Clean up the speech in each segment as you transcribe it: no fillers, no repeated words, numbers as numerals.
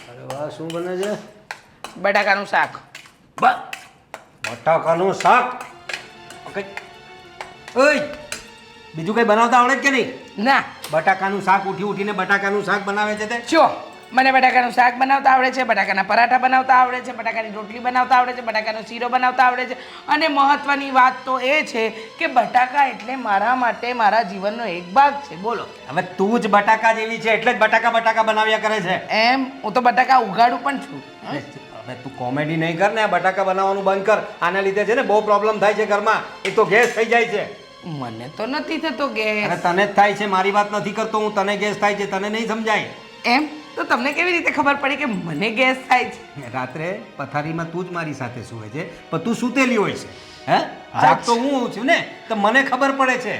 અરે વાહ, શું બને છે? બટાકાનું શાક. બટાકાનું શાક. ઓકે. ઓય, બીજું કઈ બનાવતા આવડે જ કે નહીં? ના, બટાકાનું શાક ઉઠીને બટાકાનું શાક બનાવે છે તે? જો મને બટાકાનું શાક બનાવતા આવડે છે, બટાકાના પરાઠા બનાવતા આવડે છે, બટાકાની રોટલી બનાવતા આવડે છે, બટાકાનો શીરો બનાવતા આવડે છે. અને મહત્વની વાત તો એ છે કે બટાકા એટલે મારા માટે મારા જીવનનો એક ભાગ છે. બોલો. હવે તું જ બટાકા જેવી છે એટલે જ બટાકા બનાવ્યા કરે છે. એમ હું તો બટાકા ઉગાડું પણ છું. હવે તું કોમેડી નહીં કર ને, આ બટાકા બનાવવાનું બંધ કર. આના લીધે છે ને બહુ પ્રોબ્લેમ થાય છે ઘરમાં. એક તો ગેસ થઈ જાય છે. મને તો નથી થતો અને ગેસ. તને જ થાય છે, મારી વાત નથી કરતો હું. તને ગેસ થાય છે, તને નહીં સમજાય. એમ તો તમને કેવી રીતે ખબર પડી કે મને ગેસ થાય છે? રાત્રે પથારીમાં તું જ મારી સાથે સૂવે છે, પણ તું સૂતેલી હોય છે. હે જાગતો હું હોઉં છું ને, તો મને ખબર પડે છે.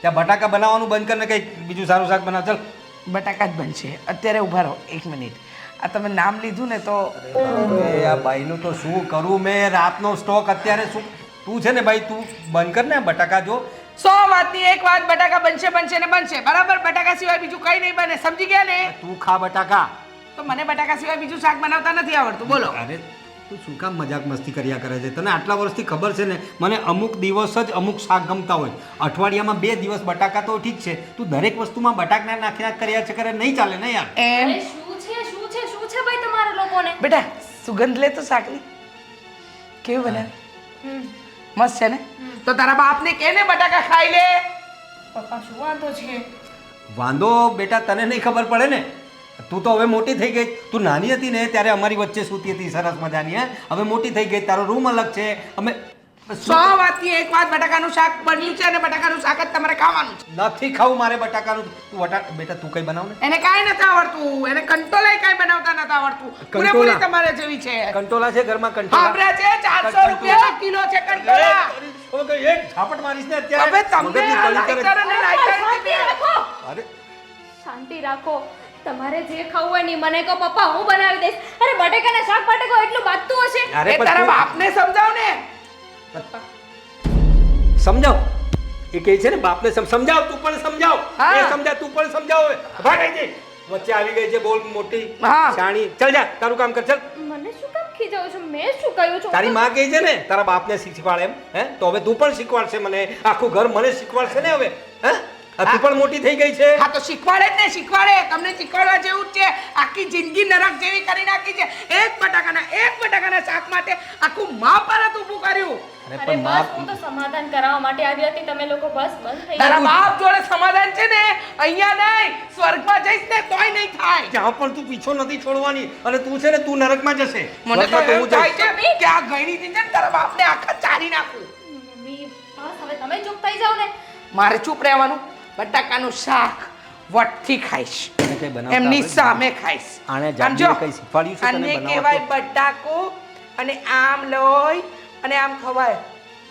ત્યાં બટાકા બનાવવાનું બંધ કરીને કંઈક બીજું સારું શાક બનાવ. ચાલ, બટાકા જ બનશે. અત્યારે ઊભા રહો 1 મિનિટ. આ તમે નામ લીધું ને તો આ ભાઈનું તો શું કરું મેં? રાતનો સ્ટોક અત્યારે શું? તું છે ને ભાઈ, તું બંધ કર ને બટાકા. જો 100 વાતની એક વાત, બટાકા બનશે ને બનશે. બરાબર? બટાકા સિવાય બીજું કંઈ નહીં બને. સમજી ગયા ને? તું ખા બટાકા. તો મને બટાકા સિવાય બીજું શાક બનાવતા નથી આવડતું. બોલો. અરે તું શું કામ મજાક મસ્તી કર્યા કરે છે? તને આટલા વર્ષથી ખબર છે ને, મને અમુક દિવસ જ અમુક શાક ગમતા હોય. અઠવાડિયામાં 2 દિવસ બટાકા તો ઠીક છે, તું દરેક વસ્તુમાં બટાકા નાખ્યા કર્યા છે કરે, નહીં ચાલે ને યાર. એમ અરે શું છે ભાઈ તમારા લોકોને? બેટા સુગંધ લે તો શાકની. કેવું બનાવે? મસ્ત છે ને? તો તારા બાપને કે ને બટાકા ખાઈ લે. પપ્પા શું વાંધો છે? વાંધો બેટા તને નહીં ખબર પડે ને. તું તો હવે મોટી થઈ ગઈ. તું નાની હતી ને ત્યારે અમારી વચ્ચે સૂતી હતી સરસ મજાની. હે હવે મોટી થઈ ગઈ, તારો રૂમ અલગ છે. અમે 100 વાતની એક વાત, બટાકાનું શાક બન્યું છે અને બટાકાનું શાક જ તમારે ખાવાનું છે. નથી ખાવું મારે બટાકાનું. તું બેટા તું કઈ બનાવ ને. એને કાંઈ નથી આવડતું. એને કંટોલાય કાંઈ બનાવતા નથી આવડતું. પૂરેપૂરી તમારે જેવી છે. કંટોલા છે ઘરમાં? કંટોલા આપણા છે 400 રૂપિયા કિલો છે કંટોલા. એક ઝાપટ મારીશ ને અત્યારે. હવે તમને મગજની આ કળી કરે. લાઈટર અને લાઈટર શાંતિ રાખો. અરે શાંતિ રાખો. તમારે જે ખાવું હોય નહીં મને કહો, પપ્પા હું બનાવી દઈશ. અરે બટેકાના શાક માટે કોઈ એટલું બાંધતું હશે? અરે એ પણ તારા તું- બાપને સમજાવ ને. સમજાવ. એ કહે છે ને બાપને સમજાવ. તું પણ સમજાવ. હા. એ સમજાવ, તું પણ સમજાવ. હવે ભાગાઈ જઈ. વચ્ચે આવી ગઈ છે બોલ મોટી હા. શાણી. ચાલ જા, તારું કામ કર. ચાલ. મને શું કામ ખીજાવ છો? મેં શું કહ્યું છું? તારી માં કહે છે ને તારા બાપને શીખવાડ એમ. હે તો હવે તું પણ શીખવાડશે મને. આખું ઘર મને શીખવાડશે ને હવે. હે તું પણ મોટી થઈ ગઈ છે. હા તો શીખવાડે જ ને, શીખવાડે. તમને શીખવાડવા જેવું જ છે. આખી જિંદગી નરક જેવી કરી નાખી છે. એક બટાકાના શાક માટે આખું મહાભારત ઊભું કર્યું. અરે અરે પણ બસ હું તો સમાધાન કરાવવા માટે આવી હતી. તમે લોકો બસ બંધ થઈ તારા જાઓ. બાપ જોડે સમાધાન છે ને, અહીંયા નહીં સ્વર્ગમાં જઈશ ને તોય નહીં થાય. જ્યાં પણ તું પીછો નથી છોડવાની. અને તું છે ને તું નરકમાં જશે. મને તો સ્વર્ગમાં એવું હું થાય જઈશ. છે કે આ ગઈડીથી છે ને તારા બાપને આખા ચારી નાખું. મમ્મી બસ હવે તમે ચૂપ થઈ જાઓ ને. મારે ચૂપ રહેવાનું. બટાકાનું શાક વટથી ખાઈશ. એને કંઈ બનાવતા એમની આવડે? સામે ખાઈશ. આને આમ જાદુએ જો, કંઈ શીખવાડ્યું છે તને આને બનાવતા? કહેવાય બટાકો અને આમ લોય અને આમ ખવાય.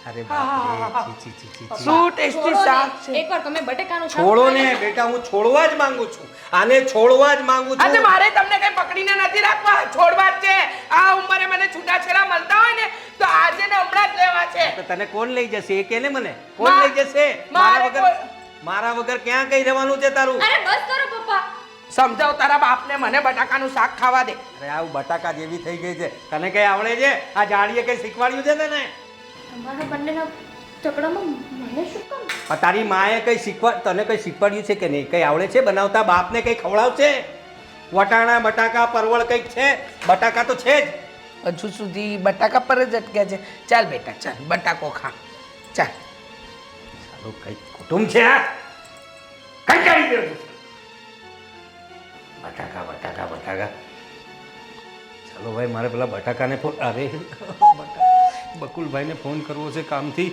અરે બાપ રે, છી, છી, છી, છી. શું ટેસ્ટી છોડો શાક ને. છે. એકવાર તમે બટેકાનું શાક છોડો ખાઈ ને લો. બેટા, હું છોડવા જ માંગુ છું. આને છોડવા જ માંગુ આજે છું. મારે તમને કઈ પકડીને નથી રાખવા, છોડવા જ છે. આ ઉંમરે મને છૂટાછેડા મળતા હોય ને તો આજે ને હમણાં જ લેવા છે. તો તને કોણ લઈ જશે? એ કે ને મને. કોણ મા- લઈ જશે? મારે મારા વગર ક્યાં કઈ રહેવાનું છે તારું? અરે બસ કરો પપ્પા. સમજાવ તારા બાપને, મને બટાકાનું શાક ખાવા દે. અરે આવું બટાકા જેવી થઈ ગઈ છે. તને કઈ આવડે છે? આ જાડીએ કઈ શીખવાડ્યું છે તને? તમારા બંનેના ઝઘડામાં મને શું કામ? આ તારી માએ તને કઈ શીખવાડ્યું છે કે નહીં? કઈ આવડે છે બનાવતા? બાપને કઈ ખવડાવશે? વટાણા બટાકા પરવળ કઈક છે? બટાકા તો છે જ. હજુ સુધી બટાકા પર જ અટક્યા છે. ચાલ બેટા ચાલ, બટાકો ખા. ચાલ. સારું કઈ કુટુંબ છે આ? કઈ કાઢી દે બટાકા બટાકા બટાકા. ચાલો ભાઈ, મારે પેલા બટાકાને ફોન, અરે બકુલભાઈને ફોન કરવો છે કામથી.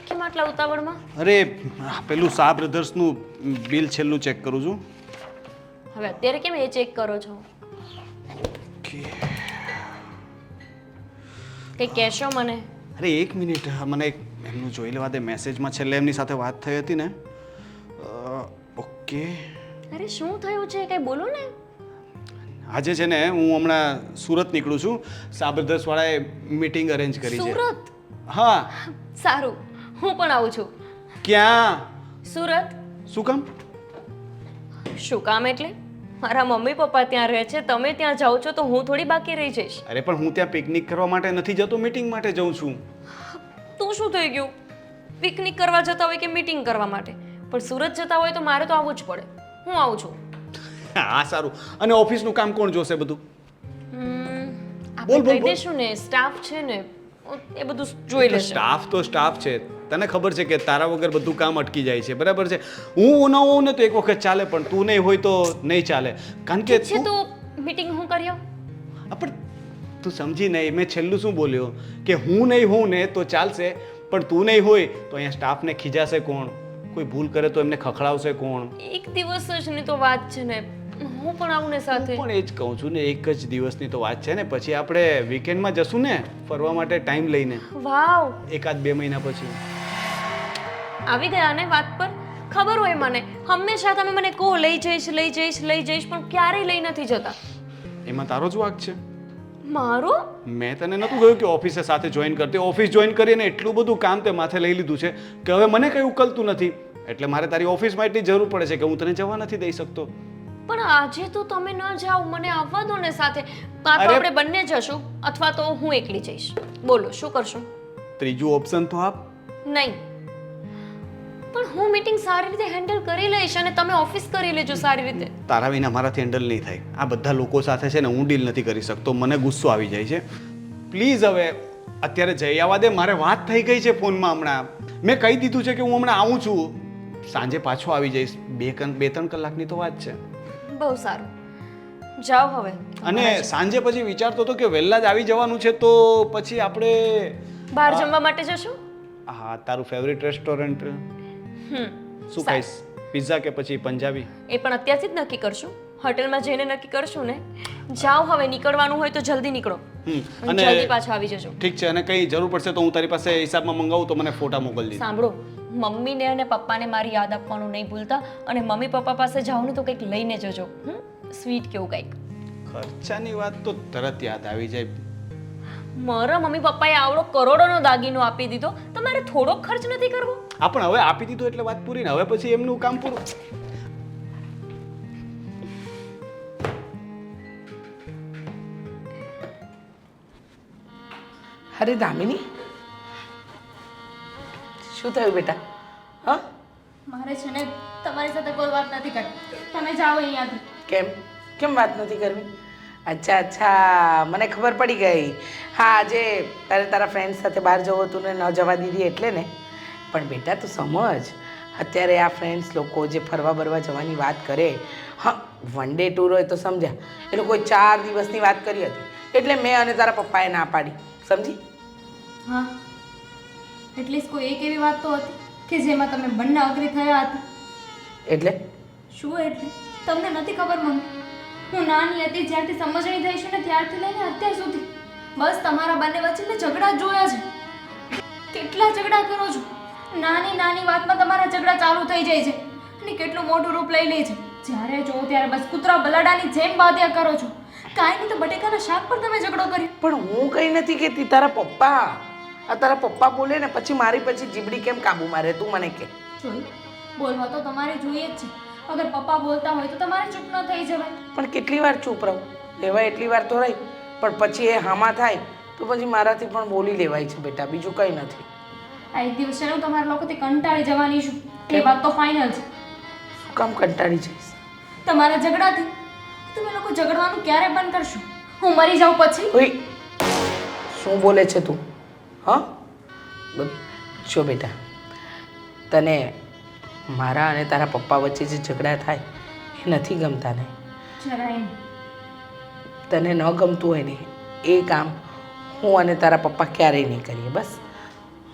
કેમ આટલા ઉતાવળમાં? અરે પેલું શાહ બ્રધર્સનું બિલ છેલ્લું ચેક કરું છું. હવે અત્યારે કેમ એ ચેક કરો છો? કંઈ કહેશો મને? અરે એક મિનિટ, મને એમનું જોઈ લેવા દે. મેસેજમાં છેલ્લે એમની સાથે વાત થઈ હતી ને. ઓકે. અરે શું થયું છે? કંઈ બોલો ને. આજે છે ને હું હમણાં સુરત નીકળું છું. શાહ બ્રધર્સ વાળાએ મીટિંગ અરેન્જ કરી છે. સુરત? હા. સારું. હું પણ આવું છું ક્યાં? સુરત. શું કામ? શું કામ એટલે મારા મમ્મી પપ્પા ત્યાં રહે છે, તમે ત્યાં જાઓ છો તો હું થોડી બાકી રહી જઈશ. અરે પણ હું ત્યાં પિકનિક કરવા માટે નથી જતો, મીટિંગ માટે જાઉં છું. તું શું થઈ ગયું? પિકનિક કરવા જતા હોય કે મીટિંગ કરવા માટે, પણ સુરત જતા હોય તો મારે તો આવવું જ પડે. હું આવું છું. હા સારું. અને ઓફિસનું કામ કોણ જોશે બધું? આપણે કહી દઈશું ને, સ્ટાફ છે ને એ બધું જોઈ લેશે. સ્ટાફ તો સ્ટાફ છે. તને ખબર છે કે તારા વગર બધું કામ અટકી જાય છે, બરાબર છે. હું ન હોઉં ને તો એક વખત ચાલે, પણ તું નહીં હોય તો નહીં ચાલે. કારણ કે છે તો મીટિંગ હું કરી આવું. પણ તું સમજી નહીં, મેં છેલ્લું શું બોલ્યો કે હું નહીં હોઉં ને તો ચાલશે, પણ તું નહીં હોય તો અહીંયા સ્ટાફને ખીજાશે કોણ? કોઈ ભૂલ કરે તો એમને ખખડાવશે કોણ? એક દિવસ જ ની તો વાત છે ને, હું પણ આવું ને સાથે. પણ એ જ કહું છું ને, એક જ દિવસની તો વાત છે ને, પછી આપણે વીકેન્ડમાં જશું ને ફરવા માટે ટાઈમ લઈને. વાવ, 1-2 મહિના પછી. આવી ગયા ને વાત પર. ખબર હોય મને, હંમેશા તમે મને કહો લઈ જઈશ લઈ જઈશ લઈ જઈશ, પણ ક્યારેય લઈ નથી જતા. એમાં તારો જ વાંક છે. મારો? મેં તને નહોતું કહ્યું કે ઓફિસે સાથે જોઈન કરતી. ઓફિસ જોઈન કરીને એટલું બધું કામ તે માથે લઈ લીધું છે કે હવે મને કંઈ ઉકલતું નથી. એટલે મારે તારી ઓફિસમાં એટલી જરૂર પડે છે કે હું તને જવા નથી દઈ શકતો. પણ આજે તો તમે ન જાઓ, મને આવવા દો ને સાથે. કાં તો આપણે બંને જશું અથવા તો હું એકલી જઈશ. બોલો શું કરશું? ત્રીજું ઓપ્શન તો આપ. નહીં, પણ હું મીટિંગ સારી રીતે હેન્ડલ કરી લઈશ અને તમે ઓફિસ કરી લેજો સારી રીતે. તારા વિના મારાથી હેન્ડલ નહીં થાય. આ બધા લોકો સાથે છે ને હું ડીલ નથી કરી શકતો. મને ગુસ્સો આવી જાય છે. પ્લીઝ હવે અત્યારે જઈ આવવા દે. મારે વાત થઈ ગઈ છે ફોનમાં હમણાં. મેં કહી દીધું છે કે હું હમણાં આવું છું, સાંજે પાછો આવી જઈશ. 2-3 કલાકની તો વાત છે. બહુ સારું, જાઓ હવે. અને સાંજે પછી વિચારતો હતો કે વહેલા જ આવી જવાનું છે તો પછી આપણે બહાર જમવા માટે જશું. હા, તારું ફેવરિટ રેસ્ટોરન્ટ શું ખાઈશ? પિઝા કે પછી પંજાબી? એ પણ અત્યારથી જ નક્કી કરશું. હોટેલમાં જઈને નક્કી કરશું ને. જાઓ હવે, નીકળવાનું હોય તો જલ્દી નીકળો અને જલ્દી પાછા આવી જજો. ઠીક છે. અને કંઈ જરૂર પડશે તો હું તારી પાસે હિસાબમાં મંગાવું તો મને ફોટા મોકલજે. સાંભળો, મમ્મીને અને પપ્પાને મારી યાદ આપવાનું નહીં ભૂલતા, અને મમ્મી પપ્પા પાસે જાઓ ને તો કંઈક લઈને જજો. સ્વીટ કેવું કંઈક. ખર્ચાની વાત તો તરત યાદ આવી જાય. મારા મમ્મી પપ્પાએ આવડો કરોડોનો દાગીનો આપી દીધો, તમારે થોડોક ખર્ચ નથી કરવો? હા, પણ હવે આપી દીધું એટલે વાત પૂરી ને. હવે પછી એમનું કામ પૂરું. અરે દામિની, શું થયું બેટા? હા, મારે છે ને તમારી સાથે કોઈ વાત નથી કરવી. તમે જાઓ અહીંયાથી. કેમ કેમ વાત નથી કરવી? અચ્છા અચ્છા, મને ખબર પડી ગઈ. હા, આજે તારે તારા ફ્રેન્ડ સાથે બહાર જવું હતું ને ન જવા દીધી એટલે ને. પણ બેટા તું સમજ, અત્યારે આ ફ્રેન્ડ્સ લોકો જે ફરવા બરવા જવાની વાત કરે, હા વન ડે ટૂર હોય તો સમજ્યા, એ લોકોએ 4 દિવસની વાત કરી હતી. એટલે મેં અને તારા પપ્પાએ ના પાડી, સમજી? હા, એટલીસ્ટ કોઈ એક એવી વાત તો હતી કે જેમાં તમે બંને અગ્રી થયા હતા. એટલે શું એટલે? તમને નથી ખબર મમ્મી, હું નાની હતી જ્યારથી સમજણી થઈ છું ને ત્યારથી લઈને અત્યાર સુધી બસ તમારા બંને વચ્ચે મેં ઝઘડા જ જોયા છે. કેટલા ઝઘડા કરો છો, નાની નાની વાતમાં તમારા ઝઘડા ચાલુ થઈ જાય છે અને કેટલું મોટું રૂપ લઈ લે છે. જ્યારે જો ત્યારે બસ કૂતરા બલાડાની જેમ બાધ્યા કરો છો. કાંઈ નહીં તો બટેકાના શાક પર તમે ઝઘડો કર્યો. પણ હું કંઈ નથી કહેતી, તારા પપ્પા. આ તારા પપ્પા બોલે ને પછી મારી પછી જીબડી કેમ કાબુમાં રહે તું મને કહે. જોયું, બોલવા તો તમારે જોઈએ જ છે. અગર પપ્પા બોલતા હોય તો તમારે ચૂપ ન થઈ જવાય. પણ કેટલી વાર ચૂપ રહું? લેવાય એટલી વાર તો રહી, પણ પછી એ હામા થાય તો પછી મારાથી પણ બોલી લેવાય છે બેટા, બીજું કંઈ નથી. આ એક દિવસ છે ને હું તમારા લોકોથી કંટાળી જવાની છું, એ વાત તો ફાઇનલ છે. શું કામ કંટાળી જઈશ? તમારા ઝઘડાથી. તમે લોકો ઝઘડવાનું ક્યારે બંધ કરશો? હું મરી જાઉં પછી? ઓય, શું બોલે છે તું? હા, જો બેટા, તને મારા અને તારા પપ્પા વચ્ચે જે ઝઘડા થાય એ નથી ગમતા ને? જરાય નહીં. તને ન ગમતું હોય ને એ કામ હું અને તારા પપ્પા ક્યારેય નહીં કરીએ. બસ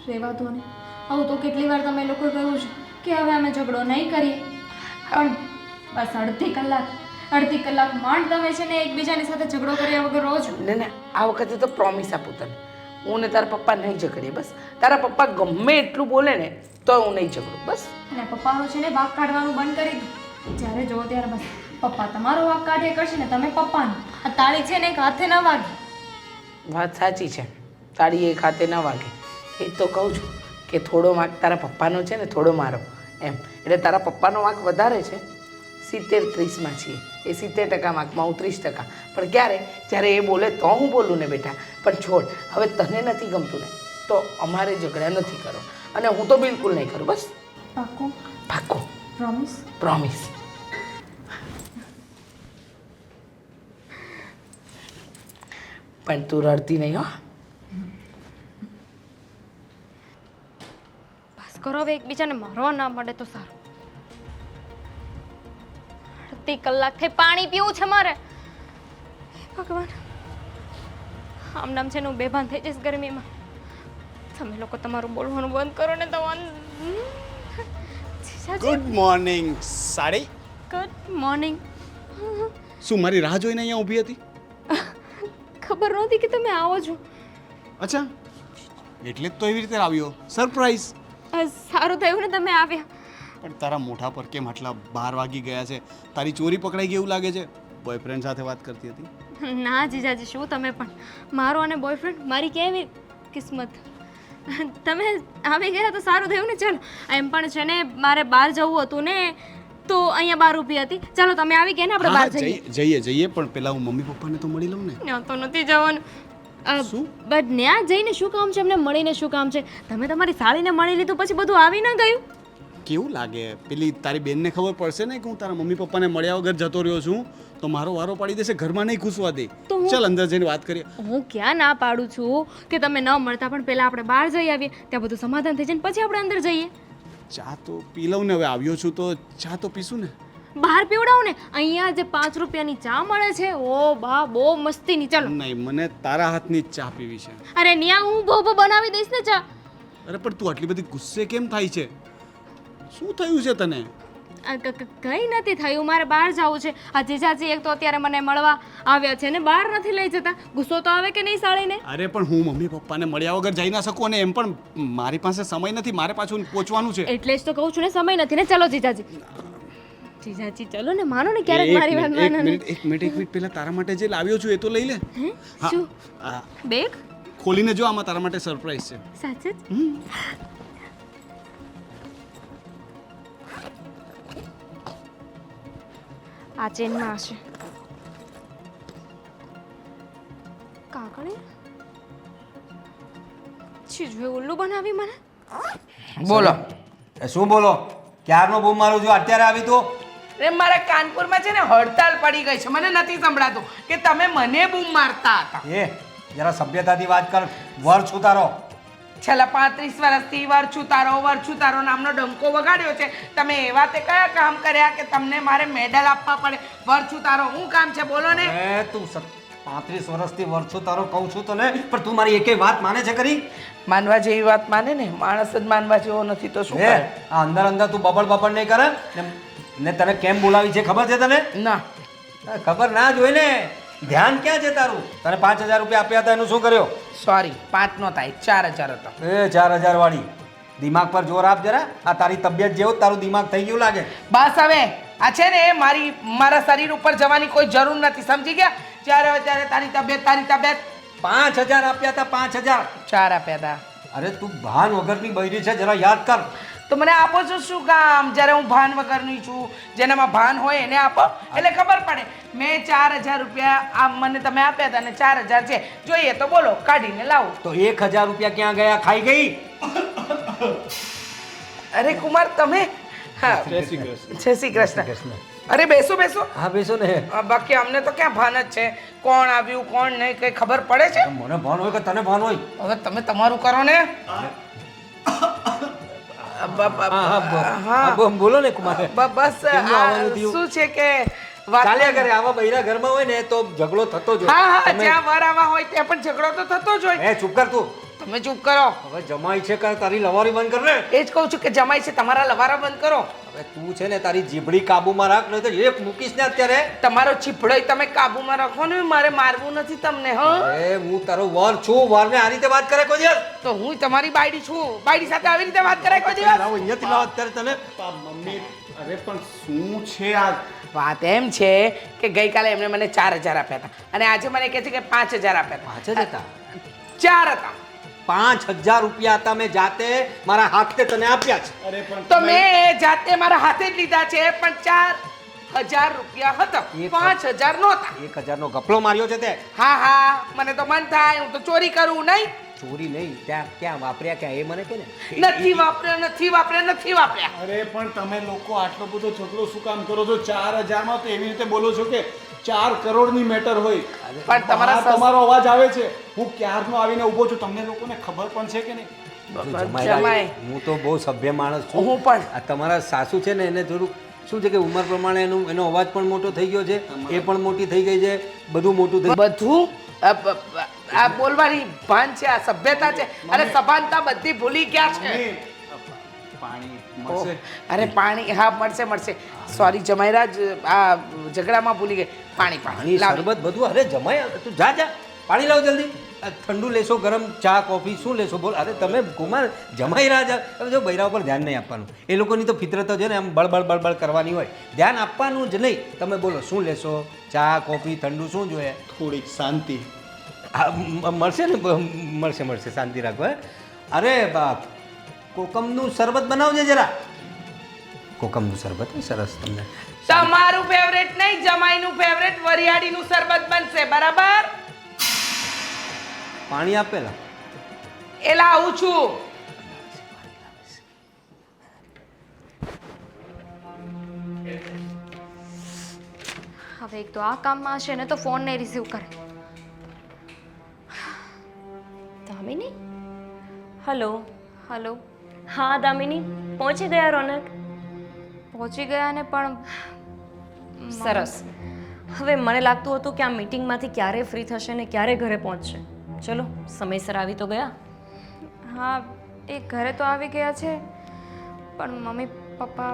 રહેવા દો ને. આવું તો કેટલી વાર તમે લોકોએ કહ્યું છે કે હવે અમે ઝઘડો નહીં કરીએ, પણ બસ અડધી કલાક માંડ તમે છે ને એકબીજાની સાથે ઝઘડો કર્યા વગર રહો છો. ને આ વખતે તો પ્રોમિસ આપું તને, હું ને તારા પપ્પા નહીં ઝઘડીએ. બસ તારા પપ્પા ગમે એટલું બોલે ને તો હું નહીં ઝઘડું. બસ. અને પપ્પાનું છે ને વાંક કાઢવાનું બંધ કરી દો. જ્યારે જો ત્યારે બસ પપ્પા તમારો વાંક કાઢે કરશે ને તમે પપ્પાનું. આ તાળી છે ને એક હાથે ન વાગે. વાત સાચી છે, તાળી એક હાથે ન વાગે. એ તો કહું છું કે થોડો વાંક તારા પપ્પાનો છે ને થોડો મારો એમ. એટલે તારા પપ્પાનો વાંક વધારે છે, 70-30માં છીએ. એ 70% વાંકમાં હું 30%. પણ ક્યારે? જ્યારે એ બોલે તો હું બોલું ને બેટા. પણ છોડ, હવે તને નથી ગમતું ને તો અમારે ઝઘડા નથી કરો, અને હું તો બિલકુલ નહીં કરું. બસ પાક્કું? પાક્કું, પ્રોમિસ? પ્રોમિસ. પણ તું રડતી નહીં હો. બસ કરો હવે, એકબીજાને મારવા ના મળે તો સારું. અડધી કલાકથી પાણી પીવું છે મારે. હે ભગવાન, આમ નામ છે ને હું બેભાન થઈ જઈશ ગરમીમાં. તમે લોકો તમારું બોલવાનું બંધ કરો ને તો good morning sari. Good morning. શું મારી રાહ જોઈને અહીંયા ઊભી હતી? ખબર નહોતી કે તમે આવો છો. અચ્છા, એટલે જ તો એવી રીતે આવ્યો, સરપ્રાઈઝ. સારું થયું ને તમે આવ્યા. પણ તારા મોઢા પર કેમ આટલા 12 વાગી ગયા છે? તારી ચોરી પકડાઈ ગઈ એવું લાગે છે. બોયફ્રેન્ડ સાથે વાત કરતી હતી? ના જીજાજી, શું તમે પણ. મારો અને બોયફ્રેન્ડ, મારી કેવી કિસ્મત. તમે આવી ગયા તો સારું થયું ને. ચાલો, એમ પણ છે ને મારે બહાર જવું હતું ને તો અહીંયા બહાર ઊભી હતી. ચાલો તમે આવી ગયા ને, આપણે બહાર જઈએ. જઈએ પણ પેલા હું મમ્મી પપ્પાને તો મળી લઉં ને. ત્યાં તો નથી જવાનું. શું? બટ ત્યાં જઈને શું કામ છે? એમને મળીને શું કામ છે? તમે તમારી સાળીને મળી લીધું પછી બધું આવી ન ગયું? કેવું લાગે? પેલી તારી બેનને ખબર પડશે ને કે હું તારા મમ્મી પપ્પાને મળ્યા વગર જતો રહ્યો છું તો મારો વારો પાડી દેશે, ઘરમાં નહીં ઘૂસવા દે. ચાલ અંદર જઈને વાત કરીએ. હું ક્યાં ના પાડું છું કે તમે ન મળતા, પણ પહેલા આપણે બહાર જઈ આવીએ, ત્યાં બધું સમાધાન થઈ જાય ને પછી આપણે અંદર જઈએ. ચા તો પી લઉં ને. હવે આવ્યો છું તો ચા તો પીશું ને. બહાર પીવડાવું ને. અહીંયા જે 5 રૂપિયાની ચા મળે છે, ઓ બા, બહુ મસ્તીની. ચાલો. નહીં, મને તારા હાથની જ ચા પીવી છે. અરે ન્યા હું બહુ બનાવી દઈશ ને ચા. અરે પણ તું આટલી બધી ગુસ્સે કેમ થાય છે? શું થયું છે તને? કંઈ નથી થયું, મારે બહાર જવું છે. આ જીજાજી એક તો અત્યારે મને મળવા આવ્યા છે ને બહાર નથી લઈ જતા. ગુસ્સો તો આવે કે નહીં સાળીને? અરે પણ હું મમ્મી પપ્પાને મળ્યા વગર જઈ ના શકું, અને એમ પણ મારી પાસે સમય નથી, મારે પાછું પહોંચવાનું છે. એટલે જ તો કહું છું ને, સમય નથી ને. ચલો જીજાજી. જીજાજી ચલો ને, માનો ને ક્યારેક મારી વાત માનો ને. એક મિનિટ પહેલા તારા માટે જે લાવ્યો છું એ તો લઈ લે. શું? આ બેગ? ખોલીને જો, આમાં તારા માટે સરપ્રાઈઝ છે. સાચે જ? આ ચેનમાં હશે. કાકડી ચીજ ઉલ્લુ બનાવી મને. બોલો. શું બોલો? ક્યારનો બૂમ મારું છું, અત્યારે આવી તો? અરે મારા કાનપુરમાં છે ને હડતાલ પડી ગઈ છે, મને નથી સંભળાતું કે તમે મને બૂમ મારતા હતા. એ જરા સભ્યતાથી વાત કર. વર છું તારો. છેલ્લા 35 વર્ષથી વરછુતારો નામનો ડંકો વગાડ્યો છે. તમે એવા તે કયા કામ કર્યા કે તમને મારે મેડલ આપવા પડે? વરછુતારો હું કામ છે, બોલો ને. તું 35 વર્ષથી વર છું તારો કહું છું તને, પણ તું મારી એકેય વાત માને છે ખરી? માનવા જેવી વાત માને ને, માણસ જ માનવા જેવો નથી તો શું કરે? આ અંદર તું બબડ નહીં કરે ને તને કેમ બોલાવી છે ખબર છે તને? ના ખબર ના જોઈ ને. ધ્યાન ક્યાં છે તારું? તને 5000 રૂપિયા આપ્યા હતા, એનું શું કર્યો? સોરી, 5 નો થાય, 4000 હતો. એ 4000 વાળી દિમાગ પર જોર આપ જરા. આ તારી તબિયત જેવું તારું દિમાગ થઈ ગયું લાગે. બસ હવે આ છે ને મારા શરીર ઉપર જવાની કોઈ જરૂર નથી, સમજી ગયા? જ્યારે હવે ત્યારે તારી તબિયત. 5000 આપ્યા હતા, 5000. 4 આપ્યા હતા. અરે તું ભાન વગરની બૈરી છે, જરા યાદ કર. તો મને આપો છો શું કામ? જ્યારે હું ભાન વગરની છું, જેનામાં ભાન હોય એને આપો એટલે ખબર પડે. મેં 4000 રૂપિયા મને તમે આપ્યા હતા અને 4000 છે, જોઈએ તો બોલો, કાઢીને લાવો. તો 1000 રૂપિયા ક્યાં ગયા? ખાઈ ગઈ? અરે કુમાર તમે. હા, જય શ્રી કૃષ્ણ. અરે બેસો. હા બેસો ને. બાકી અમને તો ક્યાં ભાન જ છે, કોણ આવ્યું કોણ નહીં કઈ ખબર પડે છે? મને ભાન હોય કે તને ભાન હોય? હવે તમે તમારું કરો ને. બોલો ને કુમાર. બસ શું છે કે ચાલ્યા કરે. આવા બૈરા ઘરમાં હોય ને તો ઝઘડો થતો જ હોય. હા, જ્યાં વર આવા હોય ત્યાં પણ ઝઘડો તો થતો જ હોય. ચૂપ કર તું. તમે ચૂપ કરો. હવે જમાઈ છે કે તારી લવારી બંધ કર ને. એ જ કહું છું કે જમાઈ છે, તમારા લવારા બંધ કરો. હવે તું છે ને તારી જીભડી કાબુમાં રાખ, નહીં તો એક મૂકીશ ને અત્યારે. તમારો ચીપડો તમે કાબુમાં રાખો ને, મારે મારવું નથી તમને. એ હું તારો વર છું, વરને આ રીતે વાત કરે કોઈ દિવસ? તો હું તમારી બાયડી છું, બાયડી સાથે આવી રીતે વાત કરાય કોઈ દિવસ? લાવો અહીંયાથી લાવો અત્યારે તને. મમ્મી, અરે પણ શું છે આ? વાત એમ છે કે ગઈકાલે એમને મને 4000 આપ્યા હતા અને આજે મને કહે છે કે 5000 આપ્યા હતા. 5000 હતા? 4 હતા. 5,000 રૂપિયા હતા, મેં જાતે મારા હાથે તને આપ્યા છે. અરે પણ તો મેં જાતે મારા હાથે જ લીધા છે, પણ 4,000 રૂપિયા હતા, 5,000 નહોતા. 1,000 નો ગફલો માર્યો છે તે. હા હા, મને તો મન થાય હું તો ચોરી કરું નહીં. ચોરી નહીં, ત્યાં ક્યાં વાપર્યા, ક્યાં એ મને કે ને. નથી વાપર્યા, નથી વાપર્યા, નથી વાપર્યા. અરે પણ તમે લોકો આટલો બધો ઝઘડો શું કામ કરો છો? 4,000 માં તો એવી રીતે બોલો છો કે 4 કરોડની મેટર હોય. પણ તમારા બહાર તમારો અવાજ આવે છે, હું ક્યારનો આવીને ઊભો છું, તમને લોકોને ખબર પણ છે કે નહીં? જમાઈ. હું તો બહુ સભ્ય માણસ છું. હું પણ. આ તમારા સાસુ છે ને, એને થોડુંક શું છે કે ઉંમર પ્રમાણે એનો અવાજ પણ મોટો થઈ ગયો છે, એ પણ મોટી થઈ ગઈ છે, બધું મોટું થઈ બધું આ બોલવાની ભાન છે, આ સભ્યતા છે. અરે સભાનતા બધી ભૂલી ગયા છે. મમ્મી, પાણી મળશે? અરે પાણી, હા મળશે મળશે. સોરી જમાઈરાજ, આ ઝઘડામાં ભૂલી ગઈ. પાણી પાણી લાવ. શરબત બધું. અરે જમાય, તું જા જા, પાણી લાવ જલ્દી. આ ઠંડુ લેશો, ગરમ ચા કોફી શું લેશો બોલ? અરે તમે કુમાર જમાઈ રાજા, તમે જો બૈરા ઉપર ધ્યાન નહીં આપવાનું. એ લોકોની તો ફિતરત છે ને, એમ બળબળ બળબળ કરવાની હોય, ધ્યાન આપવાનું જ નહીં. તમે બોલો શું લેશો? ચા કોફી ઠંડુ શું જોઈએ? થોડીક શાંતિ. હા મળશે ને, મળશે મળશે, શાંતિ રાખો. હે અરે બાપ, કોકમનું શરબત બનાવજે જરા. કોકમનું શરબત સરસ. તમને તમારું ફેવરેટ નહીં, જમાઈનું ફેવરેટ વરિયાળીનું શરબત બનશે, બરાબર? પાણી આપેલા. એ લાવું છું. હવે એક તો આ કામમાં હશે ને, તો ફોન નહીં રિસીવ કરે. દામિની, હલો. હલો, હા દામિની, પહોંચી ગયા રોનક? પહોંચી ગયા ને, પણ સરસ. હવે મને લાગતું હતું કે આ મીટિંગમાંથી ક્યારે ફ્રી થશે ને ક્યારે ઘરે પહોંચશે. ચલો, સમયસર આવી તો ગયા. હા, એ ઘરે તો આવી ગયા છે, પણ મમ્મી પપ્પા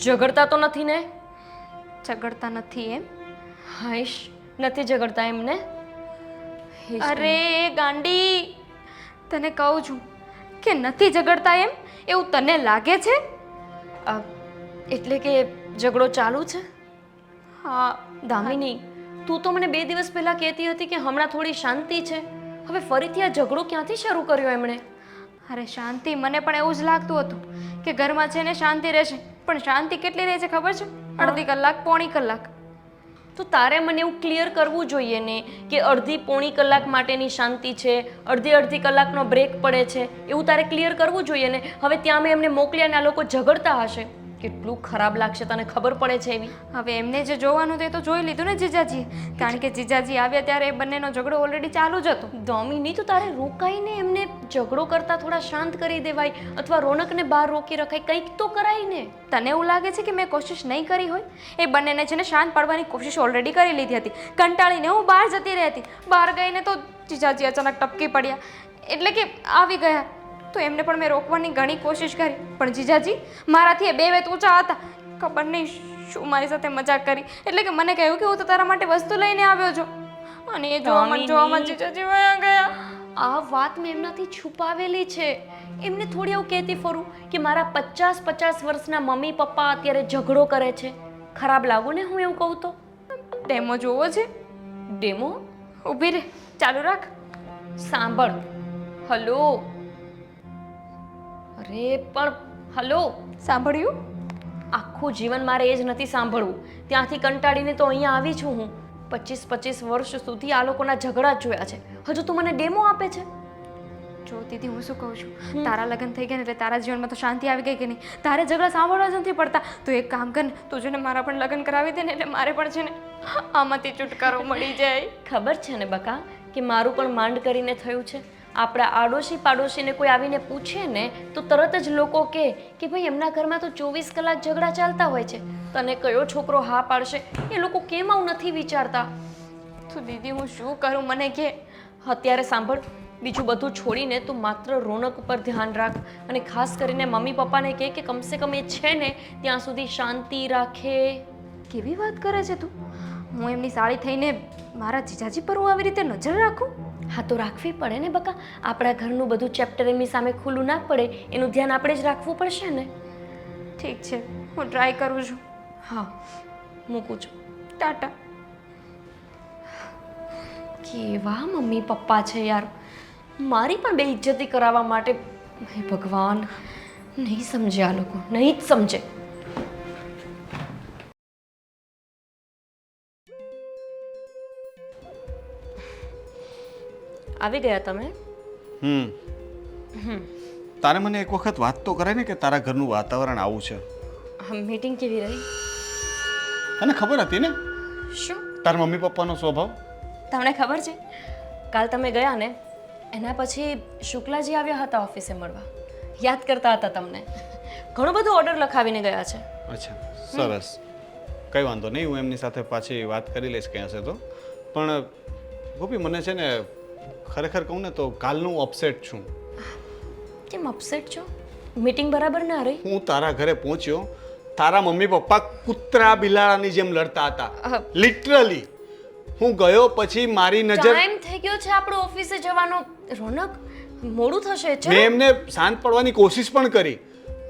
ઝઘડતા તો નથી ને? ઝઘડતા નથી એમ? હાઈશ, નથી ઝઘડતા એમને? અરે ગાંડી, તને કહું છું કે નથી ઝઘડતા એમ, એવું તને લાગે છે? એટલે કે ઝઘડો ચાલુ છે? હા દામિની, તું તો મને 2 દિવસ પહેલા કહેતી હતી કે હમણાં થોડી શાંતિ છે. હવે ફરીથી આ ઝઘડો ક્યાંથી શરૂ કર્યો એમણે? અરે શાંતિ, મને પણ એવું જ લાગતું હતું કે ઘરમાં છે ને શાંતિ રહેશે, પણ શાંતિ કેટલી રહે છે ખબર છે? અડધી કલાક, પોણી કલાક. તો તારે મને એવું ક્લિયર કરવું જોઈએ ને કે અડધી પોણી કલાક માટેની શાંતિ છે, અડધી કલાકનો બ્રેક પડે છે, એવું તારે ક્લિયર કરવું જોઈએ ને. હવે ત્યાં મેં એમને મોકલ્યા ને આ લોકો ઝઘડતા હશે, કેટલું ખરાબ લાગશે, તને ખબર પડે છે એવી? હવે એમને જે જોવાનું તે તો જોઈ લીધું ને જીજાજીએ, કારણ કે જીજાજી આવ્યા ત્યારે એ બંનેનો ઝઘડો ઓલરેડી ચાલુ જ હતો. દામિની, તો તારે રોકાઈને એમને ઝઘડો કરતા થોડા શાંત કરી દેવાય, અથવા રોનકને બહાર રોકી રખાય, કંઈક તો કરાય ને. તને એવું લાગે છે કે મેં કોશિશ નહીં કરી હોય? એ બંનેને છે ને શાંત પાડવાની કોશિશ ઓલરેડી કરી લીધી હતી. કંટાળીને હું બહાર જતી રહી હતી. બહાર ગઈને તો જીજાજી અચાનક ટપકી પડ્યા, એટલે કે આવી ગયા. તો એમને પણ મેં રોકવાની ઘણી કોશિશ કરી, પણ જીજાજી મારાથી એ 2 વેત ઊંચા હતા. ખબર નહીં શું મારી સાથે મજાક કરી, એટલે કે મને કહ્યું કે હું તો તારા માટે વસ્તુ લઈને આવ્યો છું, અને એ જોવામાં જીજાજી વયા ગયા. આ વાત મેં એમનાથી છુપાવેલી છે. એમને થોડી એવું કહેતી ફરું કે મારા 50 વર્ષના મમ્મી પપ્પા અત્યારે ઝઘડો કરે છે. ખરાબ લાગુ ને હું એવું કહું તો? ડેમો જોવો છે? ડેમો? ઊભી રહે, ચાલુ રાખ. સાંભળ. હલો. અરે પણ હલો. સાંભળ્યું? આખું જીવન મારે એ જ નથી સાંભળવું. ત્યાંથી કંટાળીને તો અહીંયા આવી છું હું. 25 વર્ષ સુધી આ લોકોના ઝઘડા જ જોયા છે, હજુ તું મને ડેમો આપે છે? જો દીદી, હું શું કહું છું, તારા લગ્ન થઈ ગયા ને એટલે તારા જીવનમાં તો શાંતિ આવી ગઈ કે નહીં? તારે ઝઘડા સાંભળવા જ નથી પડતા. તો એક કામ કર ને, તું છે ને મારા પણ લગ્ન કરાવી દે ને, એટલે મારે પણ છે ને આમાંથી છુટકારો મળી જાય. ખબર છે ને બકા કે મારું પણ માંડ કરીને થયું છે. આપણા આડોશી પાડોશીને કોઈ આવીને પૂછે ને તો તરત જ લોકો કહે કે ભાઈ એમના ઘરમાં તો 24 કલાક ઝઘડા ચાલતા હોય છે. તને કયો છોકરો હા પાડશે? એ લોકો કેમ આવું નથી વિચારતા? તો દીદી, હું શું કરું, મને કે. અત્યારે સાંભળ, બીજું બધું છોડીને તું માત્ર રોનક ઉપર ધ્યાન રાખ, અને ખાસ કરીને મમ્મી પપ્પાને કહે કે કમસે કમ એ છે ને ત્યાં સુધી શાંતિ રાખે. કેવી વાત કરે છે તું? હું એમની સાળી થઈને મારા જીજાજી પર હું આવી રીતે નજર રાખું? હા તો રાખવી પડે ને બકા. આપણા ઘરનું બધું ચેપ્ટર એમની સામે ખુલ્લું ના પડે, એનું ધ્યાન આપણે જ રાખવું પડશે ને. ઠીક છે, હું ટ્રાય કરું છું. હા, મૂકું છું. ટાટા. કેવા મમ્મી પપ્પા છે યાર. મારી પણ બેઇજ્જતી કરાવવા માટે હે ભગવાન, નહીં સમજે આ લોકો, નહીં જ સમજે. આવી ગયા તમે? તારે મને એક વખત વાત તો કરે ને કે તારા ઘરનું વાતાવરણ આવું છે. મીટિંગ કેવી રહી? તને ખબર હતી ને શું? તારા મમ્મી પપ્પાનો સ્વભાવ? તમને ખબર છે, કાલ તમે ગયા ને એના પછી શુક્લાજી આવ્યા હતા ઓફિસે મળવા, યાદ કરતા હતા તમને. ઘણું બધું ઓર્ડર લખાવીને ગયા છે. અચ્છા, સરસ. કંઈ વાંધો નહીં, હું એમની સાથે પાછી વાત કરી લઈશ ક્યાં હશે તો. પણ ગોપી, મને છે ને ખરેખર કહું ને તો કાલનું અપસેટ છું. કેમ અપસેટ છો? મીટિંગ બરાબર ના રહી? હું તારા ઘરે પહોંચ્યો, તારા મમ્મી પપ્પા કૂતરા બિલાડાની જેમ લડતા હતા, લિટરલી. હું ગયો પછી મારી નજર, ટાઈમ થઈ ગયો છે આપણો ઓફિસે જવાનો. રોનક, મોડું થશે. મેં એમને શાંત પડવાની કોશિશ પણ કરી.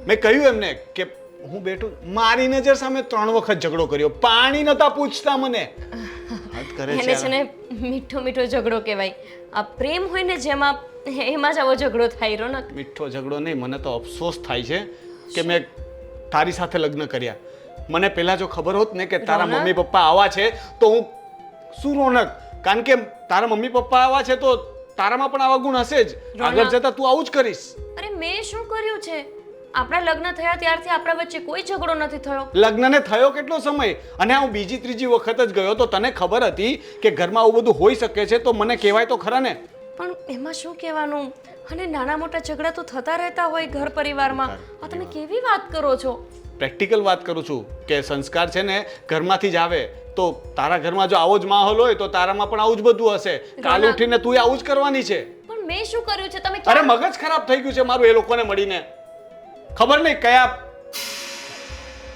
મેં કહ્યું એમને કે હું બેઠું, મારી નજર સામે 3 વખત ઝઘડો કર્યો, પાણી નતા પૂછતા મને. હદ કરે એને છે છે. ને મીઠો મીઠો ઝઘડો કહેવાય. આ પ્રેમ હોય ને જેમાં, એમાં જ આવો ઝઘડો થાય. રોનક, મીઠો ઝઘડો નહીં, મને તો અફસોસ થાય છે કે મેં તારી સાથે લગ્ન કર્યા. મને પહેલા જો ખબર હોત ને કે તારા રોનક? મમ્મી પપ્પા આવા છે તો હું શું રોનક, કારણ કે તારા મમ્મી પપ્પા આવા છે તો તારામાં પણ આવા ગુણ હશે જ. રોનક? આગળ જતા તું આવું જ કરીશ. અરે મેં શું કર્યું છે? આપણા લગ્ન થયા ત્યારથી આપણા વચ્ચે કોઈ ઝઘડો નથી થયો. લગ્નને થયો કેટલો સમય, અને હું બીજી ત્રીજી વખત જ ગયો તો તને ખબર હતી કે ઘરમાં આવું બધું હોઈ શકે છે તો મને કહેવાય તો ખરા ને. પણ એમાં શું કહેવાનું? અને નાના મોટા ઝઘડા તો થતા રહેતા હોય ઘર પરિવારમાં. આ તમે કેવી વાત કરો છો? પ્રેક્ટિકલ વાત કરું છું કે સંસ્કાર છે ને ઘરમાંથી જ આવે. તો તારા ઘરમાં જો આવો જ માહોલ હોય તો તારામાં પણ આવું જ બધું હશે. કાલ ઉઠીને તું આવું જ કરવાની છે. પણ મેં શું કર્યું છે? તમે અરે મગજ ખરાબ થઈ ગયું છે મારું એ લોકોને મળીને. ખબર નહીં કયા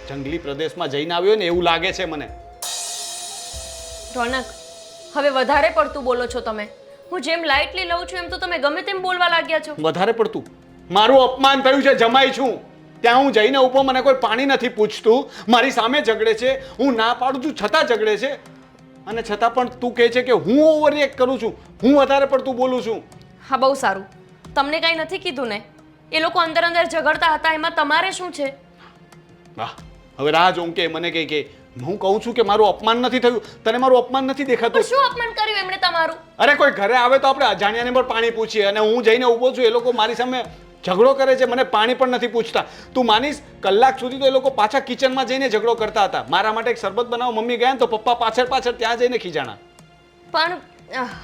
જંગલી પ્રદેશમાં જઈને આવ્યો ને એવું લાગે છે મને. રોનક, હવે વધારે પડતું બોલો છો તમે. હું જેમ લાઇટલી લઉં છું એમ તો તમે ગમે તેમ બોલવા લાગ્યા છો. વધારે પડતું મારું અપમાન થયું છે. જમાઈ છું ત્યાં હું જઈને ઊભો, મને કોઈ પાણી નથી પૂછતું, મારી સામે ઝઘડે છે, હું ના પાડું છું છતાં ઝઘડે છે, અને છતાં પણ તું કહે છે કે હું ઓવર રિએક્ટ કરું છું, હું વધારે પડતું બોલું છું. હા, બહુ સારું. તમને કાંઈ નથી કીધું ને? એ લોકો અંદર અંદર ઝઘડતા હતા, એમાં તમારે શું છે? વાહ, હવે રાહ જોઉં કે મને કહે કે હું કહું છું કે મારું અપમાન નથી થયું, તને મારું અપમાન નથી પણ દેખાતું. શું અપમાન કર્યું એમણે તમારું? અરે કોઈ ઘરે આવે તો આપણે અજાણ્યાને પણ પાણી પૂછીએ, અને હું જઈને ઊભો છું, એ લોકો મારી સામે ઝઘડો કરે છે, મને પાણી પણ નથી પૂછતા. તું માનીશ, કલાક સુધી તો એ લોકો પાછા કિચનમાં જઈને ઝઘડો કરતા હતા. મારા માટે એક શરબત બનાવો મમ્મી ગયા ને તો પપ્પા પાછળ પાછળ ત્યાં જઈને ખીજાણા. પણ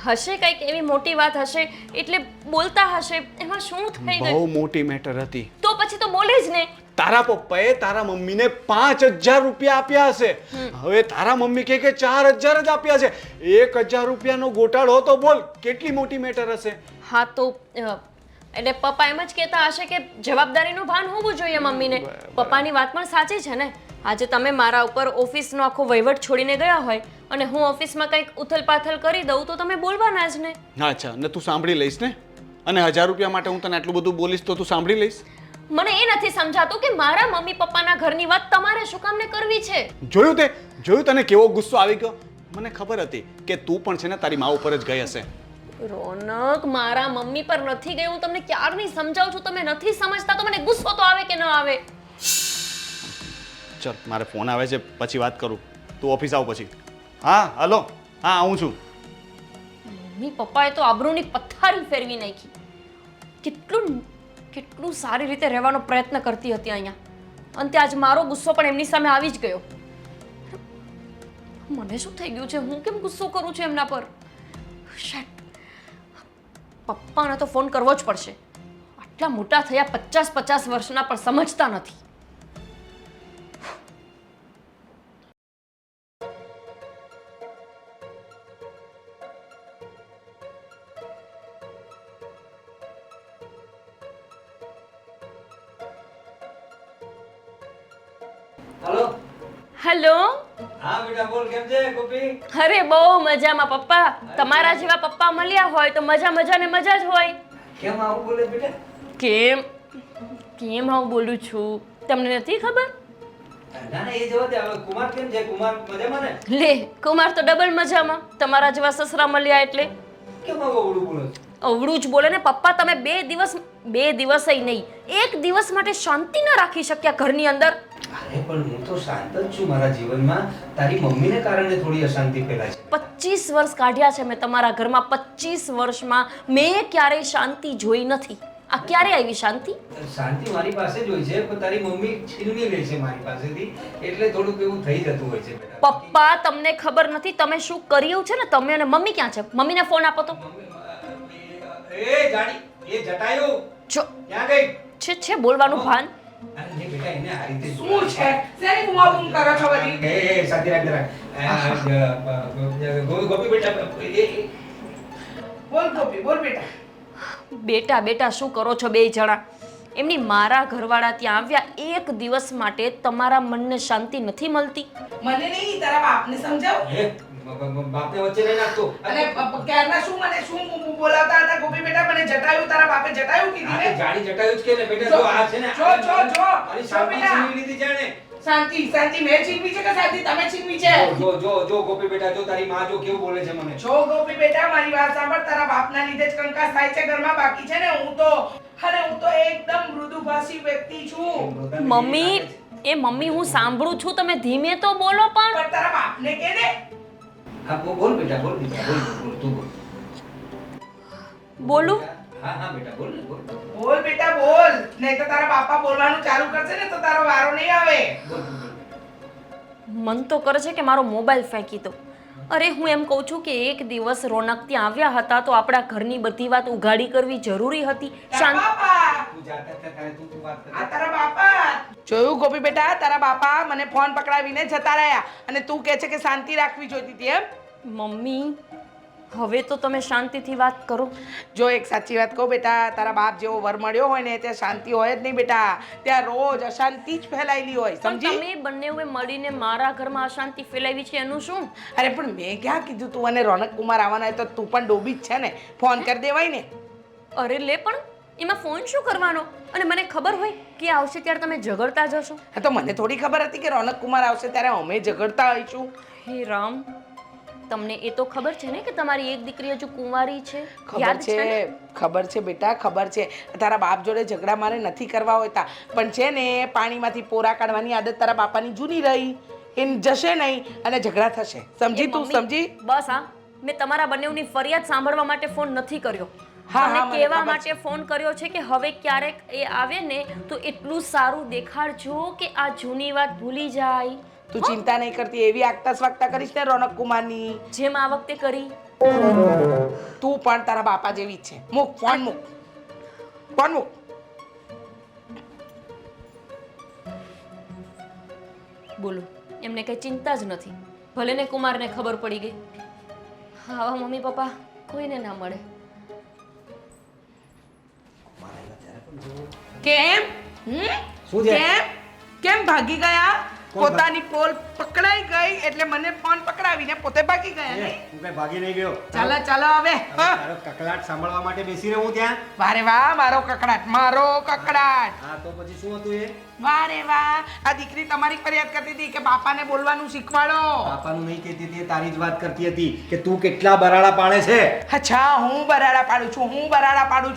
હશે કંઈક એવી મોટી વાત હશે એટલે બોલતા હશે. એમાં શું થઈ બહુ ગયું? મોટી મેટર હતી. તો પછી તો બોલે જ ને. તારા પપ્પાએ તારા મમ્મીને 5000 રૂપિયા આપ્યા હશે. હવે તારા મમ્મી કહે કે 4000 જ આપ્યા છે. 1000 રૂપિયાનો ગોટાળો તો બોલ કેટલી મોટી મેટર હશે. હા તો એટલે પપ્પા એમ જ કહેતા હશે કે જવાબદારીનું ભાન હોવું જોઈએ મમ્મીને. પપ્પાની વાત પણ સાચી છે ને. આજે તમે મારા ઉપર ઓફિસનો આખો વહીવટ છોડીને ગયા હોય અને હું ઓફિસમાં કંઈક ઉથલપાથલ કરી દઉં તો તમે બોલવાના જ ને. અચ્છા, ને તું સાંભળી લઈશ ને? અને 1000 રૂપિયા માટે હું તને આટલું બધું બોલીશ તો તું સાંભળી લઈશ? મને એ નથી સમજાતું કે મારા મમ્મી પપ્પાના ઘરની વાત તમારે શું કામને કરવી છે? જોયું તને કેવો ગુસ્સો આવી ગયો? મને ખબર હતી કે તું પણ છે ને તારી મા ઉપર જ ગઈ હશે. રોનક, મારા મમ્મી પર નથી ગઈ. હું તમને ક્યારની સમજાવું છું, તમે નથી સમજતા તો મને ગુસ્સો તો આવે કે ન આવે? ચલ, મારે ફોન આવે છે, પછી વાત કરું. તું ઓફિસ આવ પછી. હા, હલો. હા, આવું છું. મમ્મી પપ્પાએ તો આબરૂની પથારી ફેરવી નાખી. કેટલું સારી રીતે રહેવાનો પ્રયત્ન કરતી હતી અહીંયા, અંતે આજ મારો ગુસ્સો પણ એમની સામે આવી જ ગયો. મને શું થઈ ગયું છે? હું કેમ ગુસ્સો કરું છું એમના પર? શેટ, પપ્પાને તો ફોન કરવો જ પડશે. આટલા મોટા થયા 50 વર્ષના પણ સમજતા નથી. હાલો. હેલો. હા બેટા, બોલ. કેમ છે ગોપી? અરે બહુ મજામાં પપ્પા. તમારા જેવા પપ્પા મળ્યા હોય તો મજા ને મજા જ હોય. કેમ આવું બોલે બેટા? કેમ આવું બોલું છું તમને નથી ખબર? ના ના, એ જવા દે. હવે કુમાર કેમ છે? કુમાર મજામાં ને? લે, કુમાર તો ડબલ મજામાં. તમારા જેવા સસરા મળ્યા એટલે. કેમ આવું અવળું બોલો છો? અવળું જ બોલે ને પપ્પા. તમે બે દિવસ નહીં, એક દિવસ માટે શાંતિ ન રાખી શક્યા ઘરની અંદર? અરે પણ હું તો શાંત જ છું મારા જીવનમાં. તારી મમ્મીને કારણે થોડી અશાંતિ ફેલાય છે. 25 વર્ષ કાઢ્યા છે મેં તમારા ઘરમાં. 25 વર્ષમાં મેં ક્યારેય શાંતિ જોઈ નથી. આ ક્યારે આવી શાંતિ? શાંતિ મારી પાસે જ હોય છે, પણ તારી મમ્મી છીનવી લે છે મારી પાસેથી, એટલે થોડુંક એવું થઈ જતું હોય છે બેટા. પપ્પા તમને ખબર નથી તમે શું કર્યું છે ને. તમે અને મમ્મી ક્યાં છે? મમ્મીને ફોન આપો તો. એ જાડી, એ જટાયુ જો ક્યાં ગઈ? છે બોલવાનું ભાન. અરે ને બેટા, એને આ રીતે શું છે? શેની બૂમાબૂમ કરો છો બધી? એ શાંતિ રાખ જરા. ગોપી બેટા, બોલ ગોપી, બોલ બેટા. બેટા શું કરો છો બે જણા? એમની મારા ઘરવાળા ત્યાં આવ્યા, એક દિવસ માટે તમારા મનને શાંતિ નથી મળતી? મને નહીં, તારા બાપને સમજાવ. એ બાપને વચ્ચે નહીં નાખતો. અને ક્યારના શું મને શું બોલાવતા હતા ગોપી બેટા? મને જટાયું, તારા બાપે જટાયું કીધી આ ને? જાડી જટાયું જ કે ને બેટા, જો આ છે ને જો, જો, જો. આની શાંતિ જો બેટા. છીનવી લીધી જાણે. શાંતિ મેં છીનવી છે કે શાંતિ તમે છીનવી છે? જો ગોપી બેટા, જો તારી માં જો કેવું બોલે છે મને. જો ગોપી બેટા, મારી વાત સાંભળ. તારા બાપના લીધે જ કંકાસ થાય છે ઘરમાં. બાકી છે ને હું તો એકદમ મૃદુભાષી વ્યક્તિ છું. મમ્મી હું સાંભળું છું, તમે ધીમે તો બોલો. પણ પણ તારા બાપને કે ને. હા બોલ બેટા, બોલ બેટા, બોલ તું બોલ. બોલું? હા બેટા, બોલ ને, બોલ. બોલ બેટા બોલ, નહીં તો તારા બાપા બોલવાનું ચાલુ કરશે ને તો તારો વારો નહીં આવે. બોલ. મન તો કરે છે કે મારો મોબાઈલ ફેંકી દો. અરે હું એમ કહું છું કે એક દિવસ રોનક ત્યાં આવ્યા હતા તો આપણા ઘરની બધી વાત ઉઘાડી કરવી જરૂરી હતી. તારા બાપા, તું જાતા હતા તારે તું વાત કર. આ તારા બાપા. જોયું ગોપી બેટા, તારા બાપા મને ફોન પકડાવીને જતા રહ્યા અને તું કહે છે કે શાંતિ રાખવી જોઈતી હતી એમ? મમ્મી હવે તો તમે શાંતિથી વાત કરો. જો એક સાચી વાત કહું બેટા, તારા બાપ જેવો વર મળ્યો હોય ને ત્યાં શાંતિ હોય જ નહીં બેટા. ત્યાં રોજ અશાંતિ જ ફેલાયેલી હોય, પણ સમજી? તમે બંનેએ મળીને મારા ઘરમાં અશાંતિ ફેલાવી છે એનું શું? અરે પણ મેં ક્યાં કીધું તું અને રોનક કુમાર આવવાના હોય તો તું પણ ડોબી જ છે ને, ફોન કરી દેવાય ને. અરે લે, પણ એમાં ફોન શું કરવાનો? અને મને ખબર હોય કે આવશે ત્યારે તમે ઝઘડતા જશો. હા તો મને થોડી ખબર હતી કે રોનક કુમાર આવશે ત્યારે અમે ઝઘડતા હોઈશું. હે રામ, તમને એ તો ખબર છે ને કે તમારી એક દીકરી હજુ કુંવારી છે? યાદ છે ને? ખબર છે બેટા, ખબર છે. તારા બાપ જોડે ઝઘડા મારે નથી કરવા હોતા, પણ છે ને પાણીમાંથી પોરા કાઢવાની આદત તારા બાપાની જૂની રહી. એ જશે નહીં અને ઝઘડા થશે, સમજી? તું મમ્મી, સમજી? બસ હા, મેં તમારા બંનેની ફરિયાદ સાંભળવા માટે ફોન નથી કર્યો. હા, તમને મને કહેવા ખબર માટે ફોન કર્યો છે કે હવે ક્યારેક એ આવે ને તો એટલું સારું દેખાડજો કે આ જૂની વાત ભૂલી જાય. તું ચિંતા નહીં કરતી, એવી આગતા સ્વાગતા કરીશ ને રોનક કુમારની, જેમ આ વખતે કરી. તું પણ તારા બાપા જેવી જ છે. મૂક ફોન, મૂક ફોન, મૂક. બોલો, એમને કઈ ચિંતા જ નથી. ભલે ને કુમારને ખબર પડી ગઈ. હા મમ્મી પપ્પા કોઈને ના મળે. કેમ? શું છે? કેમ ભાગી ગયા? કોણ પોતાની પોલ પકડાઈ ગઈ એટલે મને ફોન પકડાવીને પોતે ભાગી ગયા એ, નહીં? હું કઈ ભાગી નહીં ગયો. ચાલો હવે. હવે તારો કકળાટ સાંભળવા માટે બેસી રહ્યો હું ત્યાં. વારે વાહ, મારો કકડાટ, મારો કકડાટ. હા તો પછી શું હતું એ? વારે વાહ, આ દીકરી તમારી ફરિયાદ કરતી હતી કે બાપાને બોલવાનું શીખવાડો. બાપાનું નહીં કહેતી હતી, તારી જ વાત કરતી હતી કે તું કેટલા બરાડા પાડે છે. અચ્છા, હું બરાડા પાડું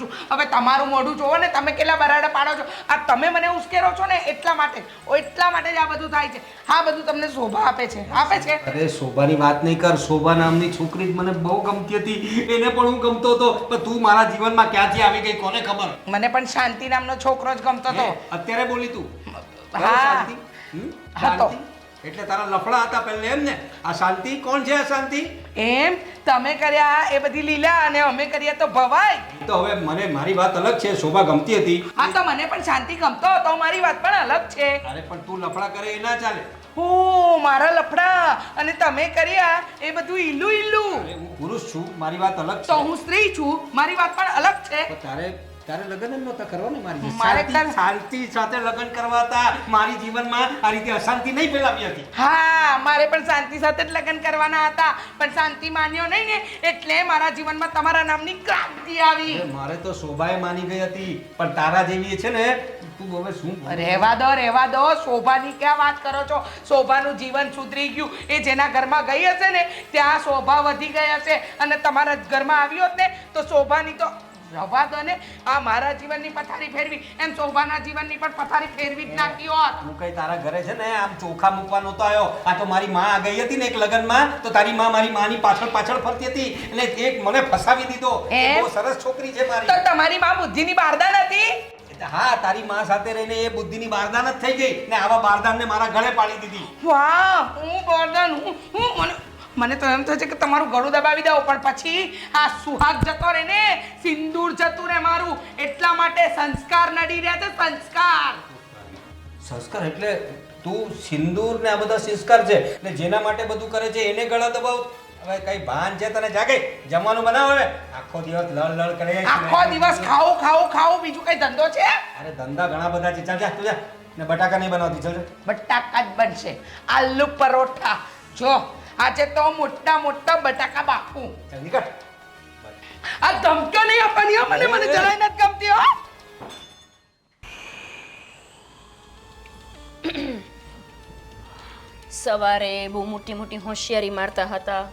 છું. હવે તમારું મોઢું જોવો ને, તમે કેટલા બરાડા પાડો છો. આ તમે મને ઉશ્કેરો છો ને એટલા માટે જ આ બધું થાય છે. આ બધું તમને શોભા આપે છે. અરે શોભાની વાત નહીં કર. શોભા નામની છોકરી જ મને બહુ ગમતી હતી, એને પણ હું ગમતો હતો, પણ તું મારા જીવનમાં ક્યાંથી આવી ગઈ કોને ખબર. મને પણ શાંતિ નામનો છોકરો જ ગમતો હતો. અત્યારે બોલી તું. હા. શાંતિ? હા તો. શાંતિ? એટલે તારા લફડા હતા પહેલે એમ ને? આ શાંતિ કોણ છે? આ શાંતિ એમ તમે કર્યા એ બધી લીલા અને અમે કર્યા તો ભવાઈ. તો હવે મને મારી વાત અલગ છે. શોભા ગમતી હતી. હા તો મને પણ શાંતિ ગમતો હતો, મારી વાત પણ અલગ છે. અરે પણ તું લફડા કરે એ ના ચાલે. મારા લફડા અને તમે કર્યા એ બધું ઈલ્લું. અરે હું પુરુષ છું, મારી વાત અલગ તો છે. હું સ્ત્રી છું, મારી વાત પણ અલગ છે. પણ તારે લગ્ન જ નહોતા કરવા ને મારી મારે શાંતિ સાથે લગ્ન કરવા હતા. મારી જીવનમાં આ રીતે અશાંતિ નહીં ફેલાવી હતી. હા, મારે પણ શાંતિ સાથે જ લગ્ન કરવાના હતા, પણ શાંતિ માન્યો નહીં ને એટલે મારા જીવનમાં તમારા નામની ક્રાંતિ આવી. મારે તો શોભાએ માની ગઈ હતી, પણ તારા જેવી છે ને તું હવે શું બોલું? રહેવા દો શોભાની ક્યાં વાત કરો છો? શોભાનું જીવન સુધરી ગયું. એ જેના ઘરમાં ગઈ હશે ને ત્યાં શોભા વધી ગઈ હશે, અને તમારા ઘરમાં આવી હોત ને તો શોભાની તો રવા દો ને. આ મારા જીવનની પથારી ફેરવી એમ શોભાના જીવનની પણ પથારી ફેરવી જ નાખી હોત. હું કઈ તારા ઘરે છે ને આમ ચોખા મૂકવા નહોતો આવ્યો. આ તો મારી માં ગઈ હતી ને એક લગનમાં, તો તારી માં મારી માની પાછળ પાછળ ફરતી હતી અને એક મને ફસાવી દીધો. એ બહુ સરસ છોકરી છે મારી. તો તમારી માં બુદ્ધિની બારદાન હતી. હા, તારી માં સાથે રહીને એ બુદ્ધિની બારદાન જ થઈ ગઈ ને આવા બારદાનને મારા ગળે પાડી દીધી. વાહ, હું બારદાન હું મને તો એમ થાય છે કે તમારું ગળું દબાવી દઉં, પણ પછી આ સુહાગ જતો રહે ને, સિંદૂર જતું રહે મારું. એટલા માટે સંસ્કાર નડી રહ્યા છે, સંસ્કાર. સંસ્કાર એટલે તું સિંદૂર ને આ બધા સંસ્કાર છે ને જેના માટે બધું કરે છે એને ગળા દબાવ. હવે કઈ ભાન છે તને? જાગે જમવાનું બનાવ. હવે આખો દિવસ લળ કરે. આખો દિવસ ખાવું બીજું કઈ ધંધો છે? અરે ધંધા ઘણા બધા છે. ચાલ જા તું જા. ને બટાકા નહીં બનાવતી. ચાલ જા. બટાકા જ બનશે, આલુ પરોઠા. જો આજે તો મોટા બટાકા બાફું. ચાલ નીકળ. આ ધમક્યો નહીં આપવાની હો, મને જરાય નથી ગમતી હો. સવારે બહુ મોટી મોટી હોશિયારી મારતા હતા,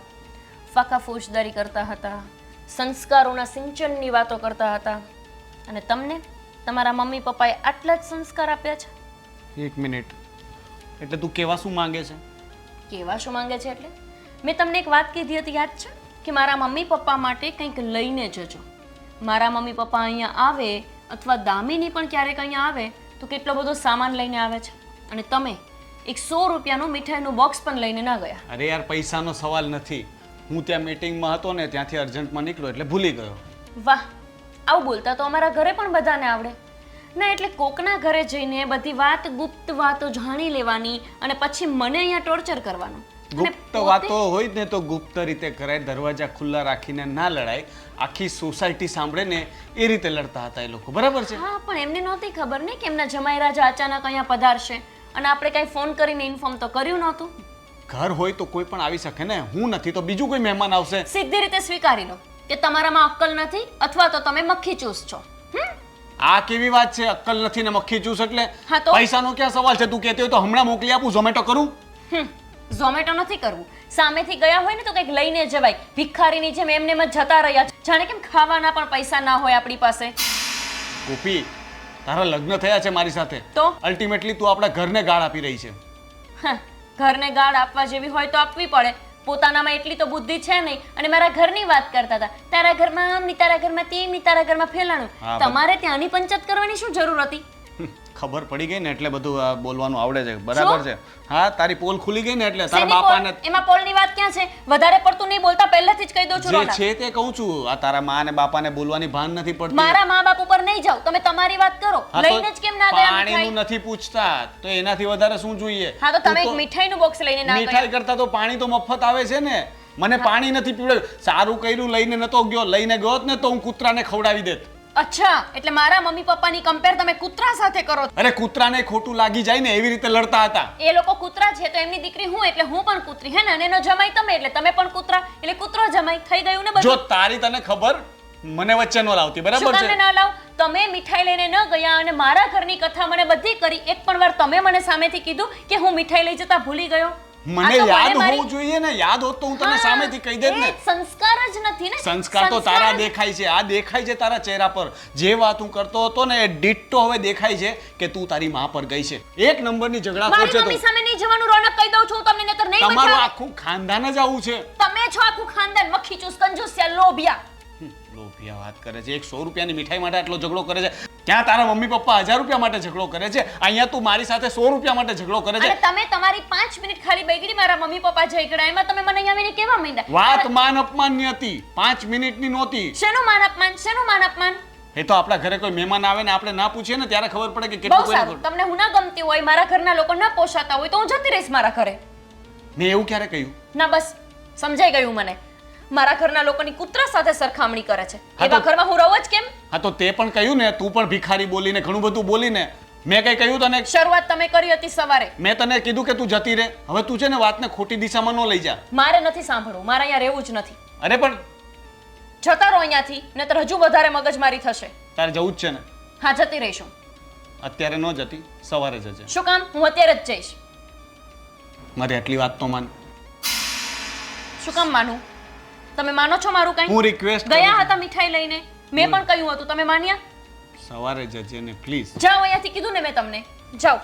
ફાકા ફોજદારી કરતા હતા, સંસ્કારોના સિંચનની વાતો કરતા હતા, અને તમને તમારા મમ્મી પપ્પાએ આટલા જ સંસ્કાર આપ્યા છે. એક મિનિટ, એટલે તું કેવા શું માંગે છે? કેવા શું માંગે છે એટલે મેં તમને એક વાત કીધી હતી, યાદ છે? કે મારા મમ્મી પપ્પા માટે કંઈક લઈને જજો. મારા મમ્મી પપ્પા અહીંયા આવે અથવા દામિની પણ ક્યારેક અહીંયા આવે તો કેટલો બધો સામાન લઈને આવે છે, અને તમે એક 100 રૂપિયાનું મીઠાઈનું બોક્સ પણ લઈને ના ગયા. અરે યાર, પૈસાનો સવાલ નથી. હું ત્યાં મીટિંગમાં હતો ને ત્યાંથી અર્જન્ટમાં નીકળ્યો એટલે ભૂલી ગયો. વાહ, આવું બોલતા તો અમારા ઘરે પણ બધાને આવડે. ના એટલે કોકના ઘરે જઈને બધી વાત, ગુપ્ત વાતો જાણી લેવાની અને પછી મને અહીંયા ટોર્ચર કરવાનું. ગુપ્ત વાતો હોય ને તો ગુપ્ત રીતે કરાય, દરવાજા ખુલ્લા રાખીને ના લડાય. આખી સોસાયટી સાંભળે ને એ રીતે લડતા હતા એ લોકો, બરાબર છે? હા, પણ એમને નહોતી ખબર ને કે એમના જમાઈ રાજા અચાનક અહીંયા પધારશે, અને આપણે કઈ ફોન કરીને ઇન્ફોર્મ તો કર્યું નહોતું. ઘર હોય તો કોઈ પણ આવી શકે ને. હું નથી તો બીજું કોઈ મહેમાન આવશે. સીધી રીતે સ્વીકારી લો કે તમારામાં અક્કલ નથી અથવા તો તમે મક્ખી ચૂસ છો. આ કેવી વાત છે? અક્કલ નથી ને મક્ખી ચૂસ એટલે? હા તો? પૈસાનો ક્યાં સવાલ છે? તું કહેતી હોય તો હમણાં મોકલી આપું, ઝોમેટો કરું? ઝોમેટો નથી કરવું. સામેથી ગયા હોય ને તો કંઈક લઈને જવાય. ભિખારીની જેમ એમને જ જતા રહ્યા છે, જાણે કેમ ખાવાના પણ પૈસા ના હોય આપણી પાસે. ગોપી, તારા લગ્ન થયા છે મારી સાથે, તો અલ્ટિમેટલી તું આપણા ઘરને ગાળ આપી રહી છે. ઘરને ગાળ આપવા જેવી હોય તો આપવી પડે. પોતાનામાં એટલી તો બુદ્ધિ છે નહીં. અને મારા ઘરની વાત કરતા હતા, તારા ઘરમાં આમ ની, તારા ઘરમાં તેમ ની, તારા ઘરમાં ફેલાણું. તમારે ત્યાંની પંચાયત કરવાની શું જરૂર હતી? ખબર પડી ગઈ ને એટલે બધું બોલવાનું આવડે છે, બરાબર છે? હા, તારી પોલ ખુલી ગઈ ને એટલે તારા બાપાને. એમાં પોલની વાત ક્યાં છે? વધારે પડતું નહીં બોલતા, પહેલેથી જ કહી દઉં છું. જે છે તે કહું છું. આ તારા માં અને બાપાને બોલવાની ભાન નથી પડતી. મારા મા બાપ ઉપર નહીં જાવ, તમે તમારી વાત કરો. લઈને જ કેમ ના ગયા? પાણીનું નથી પૂછતા તો એનાથી વધારે શું જોઈએ? હા, તો તમે એક મીઠાઈનું બોક્સ લઈને ના ગયા. મીઠાઈ કરતા તો પાણી તો મફત આવે છે ને. મને પાણી નથી પીવડાવ્યું. સારું કર્યું લઈને નતો ગયો. લઈને ગયો ને તો હું કૂતરાને ખવડાવી દેત. અચ્છા, એટલે મારા મમ્મી પપ્પાની કમ્પેર તમે કૂતરા સાથે કરો છો? અરે કૂતરાને ખોટું લાગી જાય ને એવી રીતે લડતા હતા. એ લોકો કૂતરા છે તો એમની દીકરી હું, એટલે હું પણ કૂતરી, હે ને? અને એનો જમાઈ તમે, એટલે તમે પણ કૂતરા, એટલે કૂતરો જમાઈ થઈ ગયું ને બધું. જો તારી તને ખબર, મને વચ્ચે નો લાવતી, બરાબર શું છે? તમને ના લાવ? તમે મીઠાઈ લઈને ન ગયા અને મારા ઘરની કથા મને બધી કરી. એક પણ વાર તમે મને સામેથી કીધું કે હું મીઠાઈ લઈ જતા ભૂલી ગયો? મને યાદ હોવું જોઈએ ને. યાદ હોત તો હું તને સામેથી કહી દેત ને. સંસ્કાર જ નથી ને. સંસ્કાર તો તારા દેખાય છે. આ દેખાય છે તારા ચહેરા પર. જે વાત હું કરતો હતો ને એ ડિટ્ટો હવે દેખાય છે કે તું તારી માં પર ગઈ છે. એક નંબરની ઝઘડાખોર છે. મારી મમ્મી સામે નહીં જવાનું, રોનક કહી દઉં છું તમને, નહીતર નહીં. તમારું આખું ખાનદાન જ આવું છે. તમે છો આખું ખાનદાન મક્ખી ચૂસ, કંજૂસિયા, લોભિયા. લોભિયા વાત કરે છે. એક 100 રૂપિયાની મીઠાઈ માટે આટલો ઝઘડો કરે છે. ત્યાં તારા મમ્મી પપ્પા 1000 રૂપિયા માટે ઝઘડો કરે છે. અહીંયા તું મારી સાથે 100 રૂપિયા માટે ઝઘડો કરે છે. અને તમે તમારી 5 મિનિટ ખાલી બગડી, મારા મમ્મી પપ્પા ઝઘડા, એમાં તમે મને અહીંયા આવીને કેવા માંડ્યા? વાત માન અપમાનની હતી, 5 મિનિટની નહોતી. શેનું માન અપમાન? શેનું માન અપમાન? એ તો આપણા ઘરે કોઈ મહેમાન આવે ને આપણે ના પૂછીએ ને ત્યારે ખબર પડે કે બહુ કેટલું સારું. તમને હું ના ગમતી હોય, મારા ઘરના લોકો ના પોષાતા હોય તો હું જતી રહીશ મારા ઘરે. મેં એવું ક્યારે કહ્યું? ના, બસ સમજાઈ ગયું મને. મારા ઘરના લોકોની કૂતરા સાથે સરખામણી કરે છે. એવા ઘરમાં હું રહું જ કેમ? હા, તો તે પણ કહ્યું ને, તું પણ ભિખારી બોલીને ઘણું બધું બોલીને. મેં કઈ કહ્યું તને? શરૂઆત તમે કરી હતી સવારે. મેં તને કીધું કે તું જતી રહે. હવે તું છે ને વાતને ખોટી દિશામાં ન લઈ જા. મારે નથી સાંભળવું, મારે અહીંયા રહેવું જ નથી. અરે પણ જતા રહો અહીંયાથી, નહીતર હજુ વધારે મગજમારી થશે. તારે જવું જ છે ને? હા, જતી રહીશું. અત્યારે ન જતી, સવારે જજે. શું કામ? હું અત્યારે જ જઈશ. મારી આટલી વાત તો માન. શું કામ માનું? તમે માનો છો મારું હું કંઈ? રિક્વેસ્ટ ગયા હતા મીઠાઈ લઈને, મેં પણ કહ્યું હતું, તમે માન્યા? સવારે જજે ને પ્લીઝ. જાઓ, અહીંયાથી કીધું ને મેં તમને. જાઓ.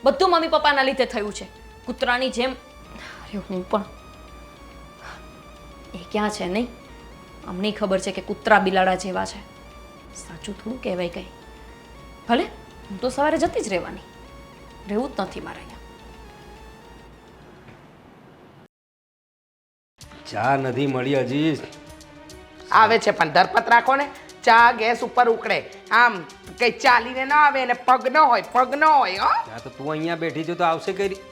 બધું મમ્મી પપ્પાના લીધે થયું છે. કૂતરાની જેમ અરે હું પણ એ ક્યાં છે નહીં અમને ખબર છે કે કૂતરા બિલાડા જેવા છે. સાચું થોડું કહેવાય કંઈ. ભલે હું તો સવારે જતી જ રહેવાની, રહેવું જ નથી મારે અહીંયા. ચા નથી મળી હજી. આવે છે પણ ધરપત રાખો ને. ચા ગેસ ઉપર ઉકળે, આમ કઈ ચાલીને ન આવે ને પગ ન હોય, પગ ન હોય. હો ચા તો તું અહીંયા બેઠી છો તો આવશે કઈ રી-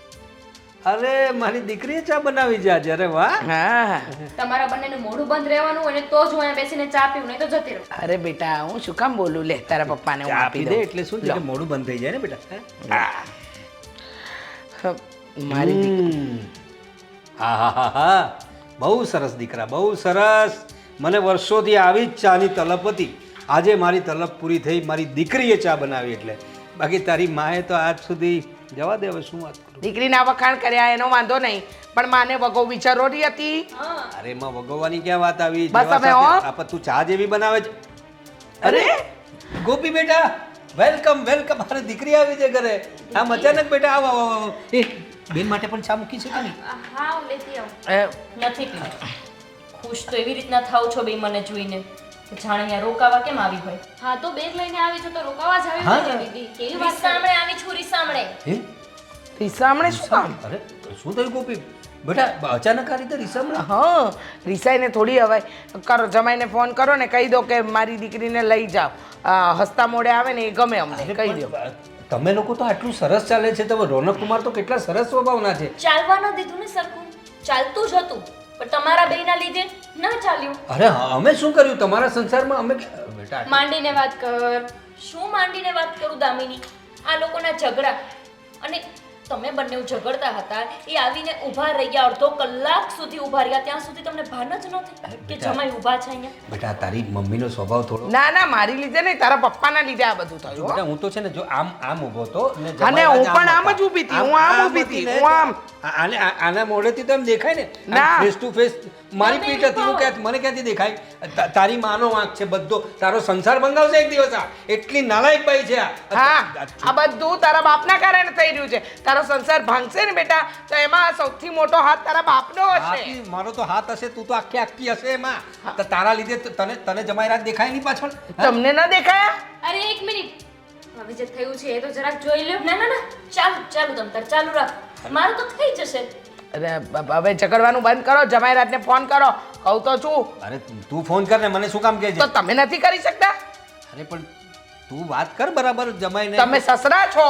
અરે મારી દીકરીએ ચા બનાવી છે આજે. અરે વાહ. હા. તમારા બંનેનું મોઢું બંધ રહેવાનું હોય ને તો જ હું અહીંયા બેસીને ચા પીવું, નહીં તો જતી રહું. અરે બેટા હું શું કામ બોલું, લે તારા પપ્પાને હું ચા આપી પી દે દઉં. એટલે શું છે કે મોઢું બંધ થઈ જાય ને બેટા. હે? હા. મારી દીકરી. હા હા હા હા, બહુ સરસ દીકરા, બહુ સરસ. મને વર્ષોથી આવી જ ચાની તલપ હતી. આજે મારી તલપ પૂરી થઈ, મારી દીકરીએ ચા બનાવી એટલે. બાકી તારી માએ તો આજ સુધી જવા દે, હવે શું વાત કરું. દીકરીના વખાણ કર્યા એનો વાંધો નહીં, પણ માને વગોવી જરૂરી હતી. અરે એમાં વગોવાની ક્યાં વાત આવી? બસ જેવા હવે સાથે- હો. આ તું ચા જેવી બનાવે છે. અરે ગોપી બેટા, વેલકમ વેલકમ. મારી દીકરી આવી છે ઘરે. આમ અચાનક બેટા આવો આવો આવો. એ બેન માટે પણ ચા મૂકી છે કે નહીં? હા હું લેતી આવું. નથી પીવું. ખુશ તો એવી રીતના થાવ છો બે મને જોઈને કે જાણે અહીંયા રોકાવા કેમ આવી હોય. હા તો બેગ લઈને આવી છો તો રોકાવા જ આવી હા. હોય ને દીદી. કેવી વાત કરે? રીસામણે આવી છું, રીસામણે. હે? રીસામણે શું કામ? અરે શું થયું ગોપી બેટા? અચાનક આ રીતે રીસામણા? હા, રીસાઈને થોડી હવે કરો, જમાઈને ફોન કરો ને કહી દો કે મારી દીકરીને લઈ જાઓ. હસતા મોડે આવે ને એ ગમે અમને, કહી દો. તમે લોકો તો આટલું સરસ ચાલે છે. તમે રોનક કુમાર તો કેટલા સરસ સ્વભાવના છે. ચાલવા ન દીધું ને સરખું. ચાલતું જ હતું પણ તમારા બેયના લીધે ના ચાલ્યું. અરે હા, અમે શું કર્યું તમારા સંસારમાં? અમે બેટા માંડીને વાત કર. શું માંડીને વાત કરું દામિની? આ લોકોના ઝઘડા અને તમે બંને ઝઘડતા હતા એ આવીને ઊભા રહ્યા, અડધો કલાક સુધી ઊભા રહ્યા, ત્યાં સુધી તમને ભાન જ નહોતી કે જમાઈ ઊભા છે અહીંયા. બેટા તારી મમ્મીનો સ્વભાવ થોડો. ના ના, મારી લીધે નહીં, તારા પપ્પાના લીધે આ બધું થયું. બેટા હો. હું તો છે ને જો આમ આમ ઊભો તો ને અને જમાઈ હું રાજા પણ આમ જ હતા. ઊભી હતી, હું આમ ઊભી હતી, હતી ને. હું આમ. આના મોઢેથી તો એમ દેખાય ને. ના. ફેસ ટુ ફેસ મારી તમે પીઠ હતી. હું ક્યાં મને ક્યાંથી દેખાય? તારી માનો વાંક છે બધો. તારો સંસાર બંગાવશે એક દિવસ. આ એટલી નાલાયક બાઈ છે આ. હા, આ બધું તારા બાપના કારણે થઈ રહ્યું છે. તારો સંસાર ભાંગશે ને બેટા તો એમાં સૌથી મોટો હાથ તારા બાપનો હશે. હાથી મારો તો હાથ હશે. તું તો આખી આખી હશે એમાં. તો તારા લીધે તને તને જમાઈ રાત દેખાય નહીં પાછળ. તમને ન દેખાયા? અરે એક મિનિટ, હવે જે થયું છે એ તો જરાક જોઈ લો. ના ના ના, ચાલુ ચાલુ તમ તાર ચાલુ રાખ. મારું તો થઈ જશે. અરે હવે ઝઘડવાનું બંધ કરો, જમાઈ રાતને ફોન કરો. કહું તો છું, અરે તું ફોન કર ને, મને શું કામ કહે તો છે? તમે નથી કરી શકતા? અરે પણ તું વાત કર બરાબર જમાઈને. તમે સસરા છો.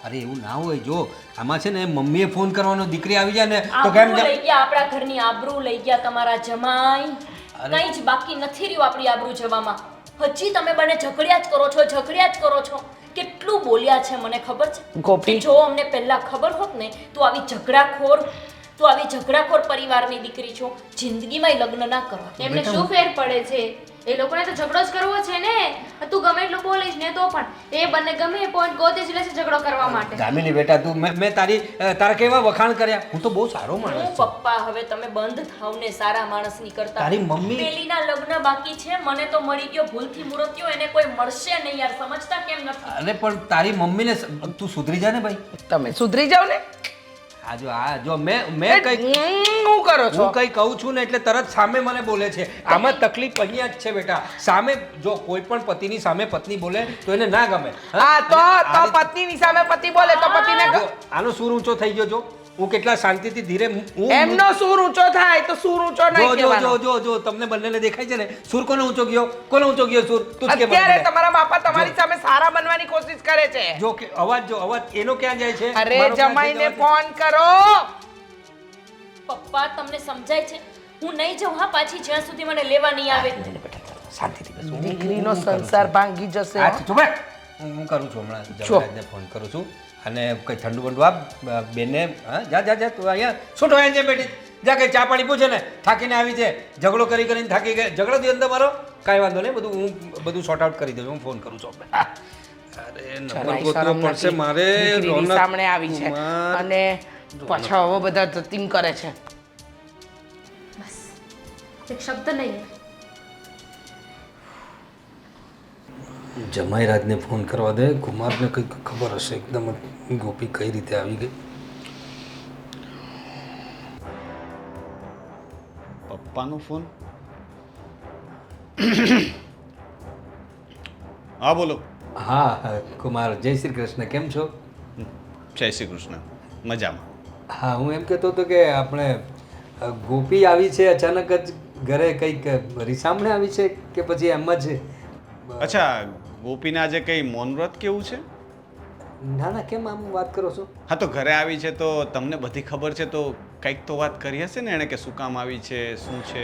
અરે એવું ના હોય. જો આમાં છે ને મમ્મીએ ફોન કરવાનો, દીકરી આવી જાય ને તો આબરૂ કેમ લઈ ગયા, આપણા ઘરની આબરૂ લઈ ગયા તમારા જમાઈ. અરે. કંઈ જ બાકી નથી રહ્યું આપણી આબરૂ જવામાં. હજી તમે બંને ઝઘડ્યા જ કરો છો, ઝઘડ્યા જ કરો છો. કેટલું બોલ્યા છે મને ખબર છે. ગોપી. કે જો અમને પહેલા ખબર હોત ને તો આવી ઝઘડાખોર પરિવારની દીકરી છો, જિંદગીમાં લગ્ન ના કરવા. એમને શું ફેર પડે છે? એ લોકોને તો ઝઘડો જ કરવો છે ને. તું ગમે એટલું બોલીશ ને તો પણ એ બંને ગમે એ પોઈન્ટ ગોતે જ લેશે ઝઘડો કરવા માટે. ગામિની બેટા તું મેં તારા કેવા વખાણ કર્યા? હું તો બહુ સારો માણસ હું છું. પપ્પા હવે તમે બંધ થાવ ને સારા માણસની કરતા. તારી મમ્મી- પેલીના લગ્ન બાકી છે, મને તો મળી ગયો ભૂલથી મુરત્યો, એને કોઈ મળશે નહીં યાર. સમજતા કેમ નથી? અરે પણ તારી મમ્મીને તું સુધરી જા ને ભાઈ. તમે સુધરી જાઓ ને. આ જો મેં કઈ હું કરો છો? હું કઈ કહું છું ને એટલે તરત સામે મને બોલે છે. આમાં તકલીફ અહીંયા જ છે બેટા. સામે જો કોઈ પણ પતિની સામે પત્ની બોલે તો એને ના ગમે. હા તો અને આ રીતે- પત્નીની સામે પતિ બોલે તો પતિને જો, આનો સૂર ઊંચો થઈ ગયો. જો હું કેટલા શાંતિથી ધીરે હું એમનો સૂર ઊંચો થાય તો સૂર ઊંચો નહીં જો જો કહેવાનો. જો જો તમને બંનેને દેખાય છે ને સૂર કોનો ઊંચો ગયો? કોનો ઊંચો ગયો સૂર? તું જ કે મને. અત્યારે તમારા બાપા તમારી સામે સારા બનવાની કોશિશ કરે છે. જો કે અવાજ એનો ક્યાં જાય છે? અરે મારો ક્યાં જમાઈને જાય? ફોન કરો. પપ્પા તમને સમજાય છે? હું નહીં જાઉં હા પાછી, જ્યાં સુધી મને લેવા નહીં આવે. શાંતિથી બેસો. દીકરીનો સંસાર ભાંગી જશે. આ ચૂપ રહે. હું કરું છું હમણાં જમરાજને ફોન કરું છું અને કઈ ઠંડુ બંડુ આપ બેનને. હા જા જા જા તું અહીંયા છૂટો અહીંયા બેટી જા કઈ ચા પાણી પૂછે ને થાકીને આવી છે ઝઘડો કરીને થાકી ગયા ઝઘડો દી અંદર મારો કાંઈ વાંધો નહીં બધું હું બધું સોર્ટ આઉટ કરી દઉં હું ફોન કરું છું અરે નંબર જરાય ગોતવો શરમ પડશે નથી. મારે દીકરીની રોનક સામે આવી છે કુમાર. અને પાછા હવે બધા ધતીંગ કરે છે. બસ એક શબ્દ નહીં જમાઈ રાજને ફોન કરવા દે કુમારને કંઈક ખબર હશે એકદમ ગોપી કઈ રીતે આવી ગઈ પપ્પાનો ફોન હા બોલો. હા કુમાર જય શ્રી કૃષ્ણ કેમ છો જય શ્રી કૃષ્ણ. મજામાં. હા હું એમ કહેતો હતો કે આપણે ગોપી આવી છે અચાનક જ ઘરે કંઈક રીસામણે આવી છે કે પછી એમ જ અચ્છા ગોપીને આજે કંઈ મૌન વ્રત કેવું છે? ના ના કેમ આમ વાત કરો છો હા તો ઘરે આવી છે તો તમને બધી ખબર છે તો કંઈક તો વાત કરી હશે ને એણે કે શું કામ આવી છે શું છે?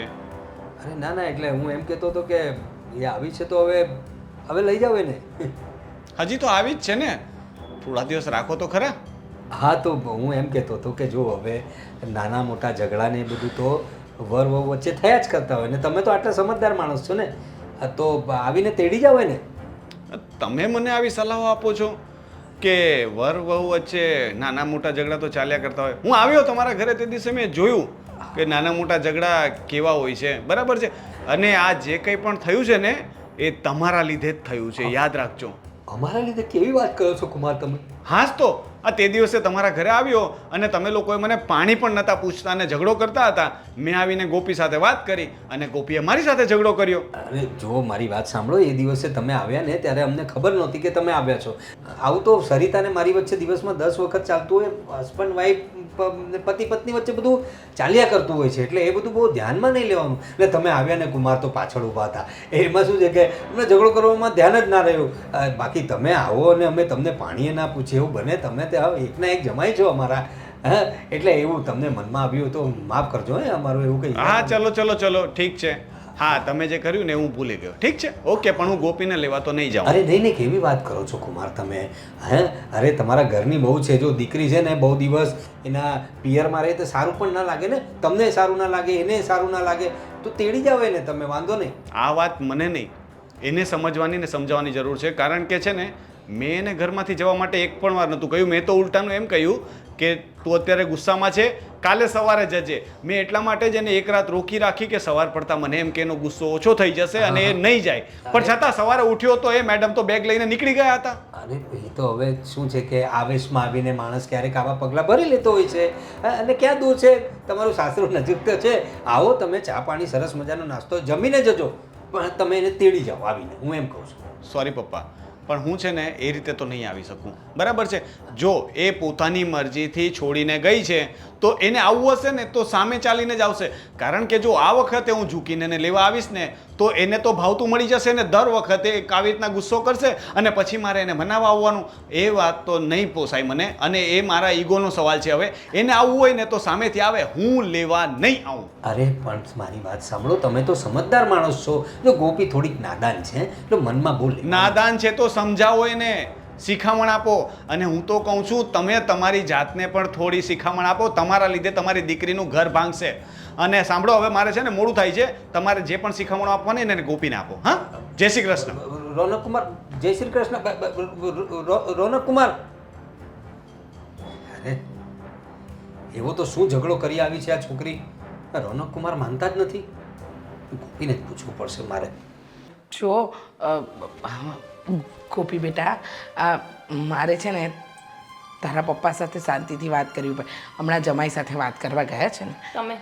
અરે ના ના એટલે હું એમ કહેતો હતો કે એ આવી છે તો હવે લઈ જાવ એને હજી તો આવી જ છે ને, થોડા દિવસ રાખો તો ખરા. હા તો હું એમ કહેતો હતો કે જો હવે નાના મોટા ઝઘડા ને એ બધું તો વર વહુ વચ્ચે થયા જ કરતા હોય ને તમે તો આટલા સમજદાર માણસ છો ને તો આવીને તેડી જાવ ને તમે મને આવી સલાહો આપો છો કે વર વહુ વચ્ચે નાના મોટા ઝઘડા તો ચાલ્યા કરતા હોય. હું આવ્યો તમારા ઘરે તે દિવસે મેં જોયું કે નાના મોટા ઝઘડા કેવા હોય છે, બરાબર છે. અને આ જે કંઈ પણ થયું છે ને એ તમારા લીધે જ થયું છે, યાદ રાખજો. અમારા લીધે કેવી વાત કરો છો કુમાર તમે હાસ તો આ તે દિવસે તમારા ઘરે આવ્યો અને તમે લોકોએ મને પાણી પણ નહોતા પૂછતા અને ઝઘડો કરતા હતા. મેં આવીને ગોપી સાથે વાત કરી અને ગોપીએ મારી સાથે ઝઘડો કર્યો. અરે જો મારી વાત સાંભળો એ દિવસે તમે આવ્યા ને ત્યારે અમને ખબર નહોતી કે તમે આવ્યા છો. આવું તો સરિતા ને મારી વચ્ચે દિવસમાં 10 વખત ચાલતું હોય, હસબન્ડ વાઈફ પતિ પત્ની વચ્ચે બધું ચાલ્યા કરતું હોય છે એટલે એ બધું બહુ ધ્યાનમાં નહીં લેવાનું. એટલે તમે આવ્યા ને કુમાર તો પાછળ ઊભા હતા એમાં શું છે કે અમને ઝઘડો કરવામાં ધ્યાન જ ના રહ્યું. બાકી તમે આવો અને અમે તમને પાણીએ ના પૂછીએ એવું બને તમે ત્યાં એકના એક જમાઈ છો અમારા. હા એટલે એવું તમને મનમાં આવ્યું તો માફ કરજો હે અમારું એવું કંઈ હા ચલો ચલો ચલો ઠીક છે. હા તમે જે કર્યું ને હું ભૂલી ગયો, ઠીક છે ઓકે. પણ હું ગોપીને લેવા તો નહીં જાઉં. અરે નહીં નહીં કેવી વાત કરો છો કુમાર તમે હે અરે તમારા ઘરની બહુ છે જો દીકરી છે ને બહુ દિવસ એના પિયરમાં રહે તો સારું પણ ના લાગે ને, તમને સારું ના લાગે એને સારું ના લાગે તો તેડી જાવ ને તમે વાંધો નહીં. આ વાત મને નહીં, એને સમજવાની ને સમજાવવાની જરૂર છે. કારણ કે છે ને મેં એને ઘરમાંથી જવા માટે એક પણ વાર નહોતું કહ્યું. મેં તો ઉલટાનું એમ કહ્યું કે તું અત્યારે ગુસ્સામાં છે, કાલે સવારે જજે. મેં એટલા માટે જ એને એક રાત રોકી રાખી કે સવાર પડતા મને એમ કે એનો ગુસ્સો ઓછો થઈ જશે અને એ નહીં જાય. પણ છતાં સવારે ઉઠ્યો તો એ મેડમ તો બેગ લઈને નીકળી ગયા હતા. અરે એ તો હવે શું છે કે આવેશમાં આવીને માણસ ક્યારેક આવા પગલાં ભરી લેતો હોય છે. અને ક્યાં દૂર છે તમારું સાસરું નજીક તો છે. આવો તમે ચા પાણી સરસ મજાનો નાસ્તો જમીને જજો પણ તમે એને તેડી જાઓ આવીને, હું એમ કહું છું. સોરી પપ્પા, પણ હું છે ને એ રીતે તો નહીં આવી શકું, બરાબર છે. જો એ પોતાની મરજીથી છોડીને ગઈ છે તો એને આવવું હશે ને તો સામે ચાલીને જ આવશે. કારણ કે જો આ વખતે હું ઝૂકીને એને લેવા આવીશ ને તો એને તો ભાવતું મળી જશે ને દર વખતે એક આવી રીતના ગુસ્સો કરશે અને પછી મારે એને મનાવવા આવવાનું. એ વાત તો નહીં પોસાય મને અને એ મારા ઈગોનો સવાલ છે. હવે એને આવવું હોય ને તો સામેથી આવે, હું લેવા નહીં આવું. અરે પણ મારી વાત સાંભળો તમે તો સમજદાર માણસ છો. જો ગોપી થોડીક નાદાન છે એટલે મનમાં બોલે નાદાન છે તો સમજાવો એને, શિખામણ આપો. અને હું તો કહું છું તમે તમારી જાતને પણ થોડી શિખામણ આપો. તમારા લીધે તમારી દીકરીનું ઘર ભાંગશે. અને સાંભળો હવે મારે છે ને મોડું થાય છે, તમારે જે પણ શિખામણો આપવાની ને એને ગોપીને આપો. હા જય શ્રી કૃષ્ણ. રોનક કુમાર જય શ્રી કૃષ્ણ રોનક કુમાર અરે એવો તો શું ઝઘડો કરી આવી છે આ છોકરી? રોનક કુમાર માનતા જ નથી. ગોપીને જ પૂછવું પડશે મારે. જો ગોપી બેટા, મારે છે ને તારા પપ્પા સાથે શાંતિથી વાત કરવી પડે. હમણાં જમાઈ સાથે વાત કરવા ગયા છે ને તમે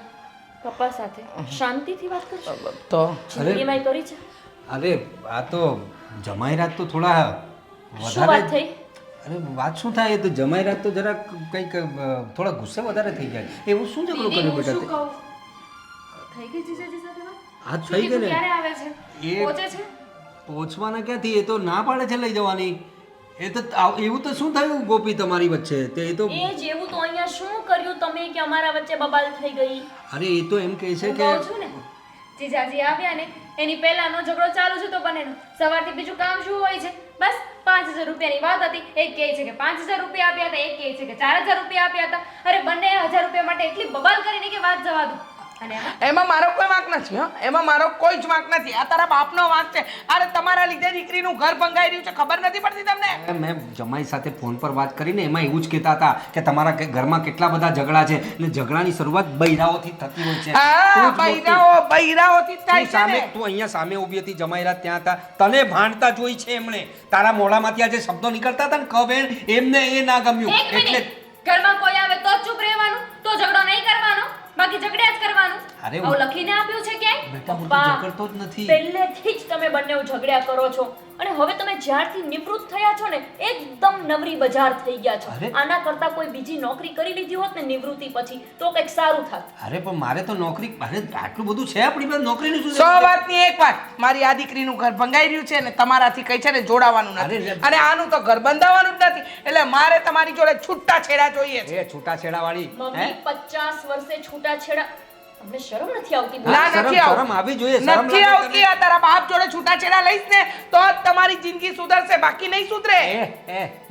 પપ્પા સાથે શાંતિથી વાત કરશો તો જિંદગીમાં કરી છે અરે આ તો જમાઈ રાત તો થોડા શું વાત થઈ? અરે વાત શું થાય એ તો જમાઈ રાત તો જરાક કંઈક થોડા ગુસ્સે વધારે થઈ જાય. એવું શું ઝઘડો કર્યો બેટા તે? થઈ ગઈ જીજાજી સાથે વાત? હા થઈ ગઈ ને. ક્યારે આવે છે એ પહોંચે છે? પહોંચવાના ક્યાંથી, એ તો ના પાડે છે લઈ જવાની. એ તો એવું તો શું થયું ગોપી તમારી વચ્ચે? તે એ તો એ જેવું તો અહીંયા શું કર્યું તમે કે અમારા વચ્ચે બબાલ થઈ ગઈ? અરે એ તો એમ કહે છે હું કે કહું છું ને જીજાજી આવ્યા ને એની પહેલાનો ઝઘડો ચાલુ છે તો બંનેનો. સવારથી બીજું કામ શું હોય છે? બસ 5,000 રૂપિયાની વાત હતી. એક કહે છે કે 5,000 રૂપિયા આપ્યા હતા, એક કહે છે કે 4,000 રૂપિયા આપ્યા હતા. અરે બંને 1,000 રૂપિયા માટે એટલી બબાલ કરીને કે વાત જવા દો. અને એમાં મારો કોઈ વાંક નથી. એમાં મારો કોઈ જ વાંક નથી. આ તારા બાપનો વાંક છે. અરે તમારા લીધે દીકરીનું ઘર ભંગાઈ રહ્યું છે, ખબર નથી પડતી તમને? મેં જમાઈ સાથે ફોન પર વાત કરીને એમાં એવું જ કહેતા હતા કે તમારા ઘરમાં કેટલા બધા ઝઘડા છે અને ઝઘડાની શરૂઆત બૈરાઓથી થતી હોય છે. હા, બૈરાઓથી જ તું થાય છે સામે ને. તું અહીંયા સામે ઊભી હતી જમાઈરાત ત્યાં હતા, તને ભાંડતા જોઈ છે એમણે. તારા મોઢામાંથી આ જે શબ્દો નીકળતા હતા ને કબેન, એમને એ ના ગમ્યું. એક મિનિટ, ઘરમાં કોઈ આવે તો જ ચૂપ રહેવાનું, તો ઝઘડો નહીં કરવાનો, બાકી ઝઘડ્યા જ કરવાનું. અરે આવું લખીને આપ્યું છે ક્યાંય? બેટા હું તો ઝઘડતો જ નથી. પહેલેથી જ તમે બંને ઝઘડ્યા કરો છો અને હવે તમે જ્યારથી નિવૃત્ત થયા છો ને એકદમ નવરી બજાર થઈ ગયા છો. અરે. આના કરતા કોઈ બીજી નોકરી કરી લીધી હોત ને નિવૃત્તિ પછી તો કંઈક સારું થાત. અરે પણ મારે તો નોકરી, અરે આટલું બધું છે આપણી પાસે, નોકરીનું શું 100 વાતની એક વાત, મારી આ દીકરીનું ઘર ભંગાઈ રહ્યું છે ને તમારાથી કઈ છે ને જોડાવાનું નથી. અરે, અને આનું તો ઘર બંધાવવાનું જ નથી. એટલે મારે તમારી જોડે છૂટા છેડા જોઈએ છે. એ છૂટાછેડા વાળી મમ્મી 50 વર્ષે છૂટાછેડા, તમને શરમ નથી આવતી? ના, શરમ નથી આવતી. શરમ આવી જોઈએ, શરમ નથી લાગે આવતી. આ તારા બાપ જોડે છૂટાછેડા લઈશ ને તો જ તમારી જિંદગી સુધરશે, બાકી નહીં સુધરે.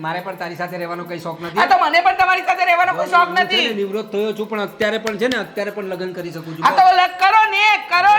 મારે પણ તારી સાથે રહેવાનો કઈ શોખ આ નથી. તો મને પણ તમારી સાથે રહેવાનો કોઈ શોખ હું છે નથી. ને નિવૃત્ત થયો છું પણ અત્યારે પણ છે ને, અત્યારે પણ લગ્ન કરી શકું આ છું. તો કરો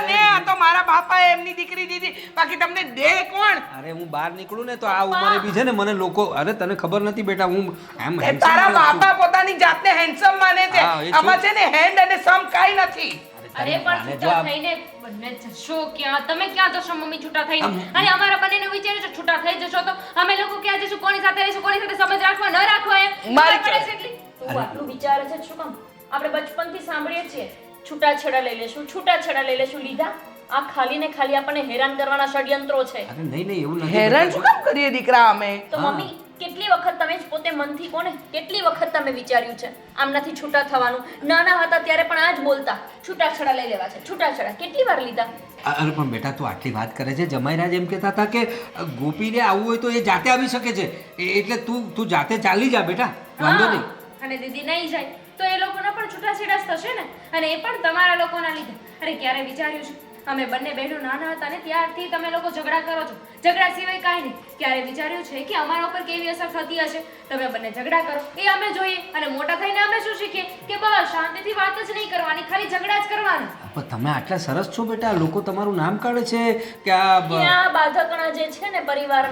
ને. આ તો મારા બાપાએ એમની દીકરી દીધી, બાકી તમને દે કોણ? અરે હું બહાર નીકળું ને તો આ ઉંમરે બી છે ને મને લોકો, અરે તને ખબર નથી બેટા, હું એમ એ handsome તારા માણસ છું. બાપા પોતાની જાતને હેન્ડસમ માને છે. હા, એ આમાં છે ને હેન્ડ અને સમ કાઈ નથી. અરે પણ છૂટા થઈને બંને જશો ક્યાં? તમે ક્યાં જશો મમ્મી છૂટા થઈને? અને અમારા બંનેને વિચાર્યું છે છૂટા થઈ જશો તો અમે લોકો ક્યાં જશું? કોની સાથે રહીશું? કોની સાથે સમજ રાખવા ન રાખવા? એમ મારી ખબર પડે છે એટલી? તું આટલું વિચારે છે શું કામ? આપણે બચપનથી સાંભળીએ છીએ છૂટાછેડા લઈ લેશું, છૂટાછેડા લઈ લેશું. લીધા? આ ખાલી ને ખાલી આપણને હેરાન કરવાના ષડયંત્રો છે. અરે નહીં નહીં એવું નથી હેરાન બેટા. શું કામ કરીએ દીકરા અમે? તો મમ્મી કેટલી વખત તમે જ પોતે મનથી કોને કેટલી વખત તમે વિચાર્યું છે આમ નથી છૂટા થવાનું? નાના હતા ત્યારે પણ આ જ બોલતા, છૂટાછેડા લઈ લેવા છે, છૂટાછેડા. કેટલી વાર લીધા? અરે પણ બેટા તું આટલી વાત કરે છે. જમાઈરાજ એમ કહેતા હતા કે ગોપીને આવવું હોય તો એ જાતે આવી શકે છે, એટલે તું જાતે ચાલી જા બેટા, વાંધો નહીં. અને દીદી નહીં જાય તો એ લોકોના પણ છૂટાછેડા જ થશે ને, અને એ પણ તમારા લોકોના લીધે. અરે ક્યારે વિચાર્યું છે? અમે બંને બહેનો નાના હતા ને ત્યારથી તમે લોકો ઝઘડા કરો છો, ઝઘડા સિવાય કાંઈ નહીં. ક્યારે વિચાર્યું છે કે અમારા ઉપર કેવી અસર થતી હશે? તમે બંને ઝઘડા કરો એ અમે જોઈએ, અને મોટા થઈને અમે શું શીખીએ કે બસ શાંતિથી વાત જ નહીં કરવાની, ખાલી ઝઘડા જ કરવાના. પણ તમે આટલા સરસ છો બેટા, લોકો તમારું નામ કાઢે છે કે આ કે આ બાધકણા જે છે ને પરિવાર,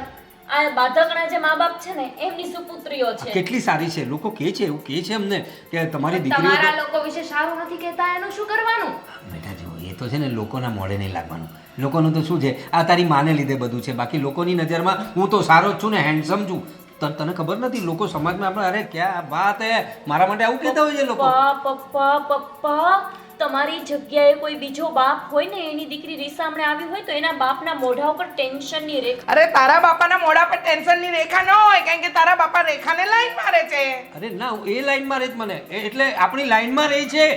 આ બાધકણા જે મા બાપ છે ને એમની સુપુત્રીઓ છે. કેટલી સારી છે. લોકો કહે છે, એવું કહે છે અમને કે તમારી દીકરીઓ તો- તમારા લોકો વિશે સારું નથી કહેતા, એનું શું કરવાનું? બેટા જો એ તો છે ને લોકોના મોઢે નહીં લાગવાનું. લોકોનું તો શું છે, આ તારી માને લીધે બધું છે, બાકી લોકોની નજરમાં હું તો સારો જ છું ને, હેન્ડસમ છું. તને ખબર નથી લોકો સમાજમાં આપણે, અરે ક્યાં વાત હે, મારા માટે આવું કહેતા હોય છે લોકો. પપ્પા તમારી જગ્યાએ કોઈ બીજો બાપ હોય ને એની દીકરી રીસામણે આવી હોય તો એના બાપના મોઢા ઉપર ટેન્શનની રેખા. અરે તારા બાપાના મોઢા પર ટેન્શનની રેખા ન હોય, કારણ કે તારા બાપા રેખાને લાઈન મારે છે. અરે ના, એ લાઈનમાં રહે જ મને, એટલે આપણી લાઈનમાં રહે છે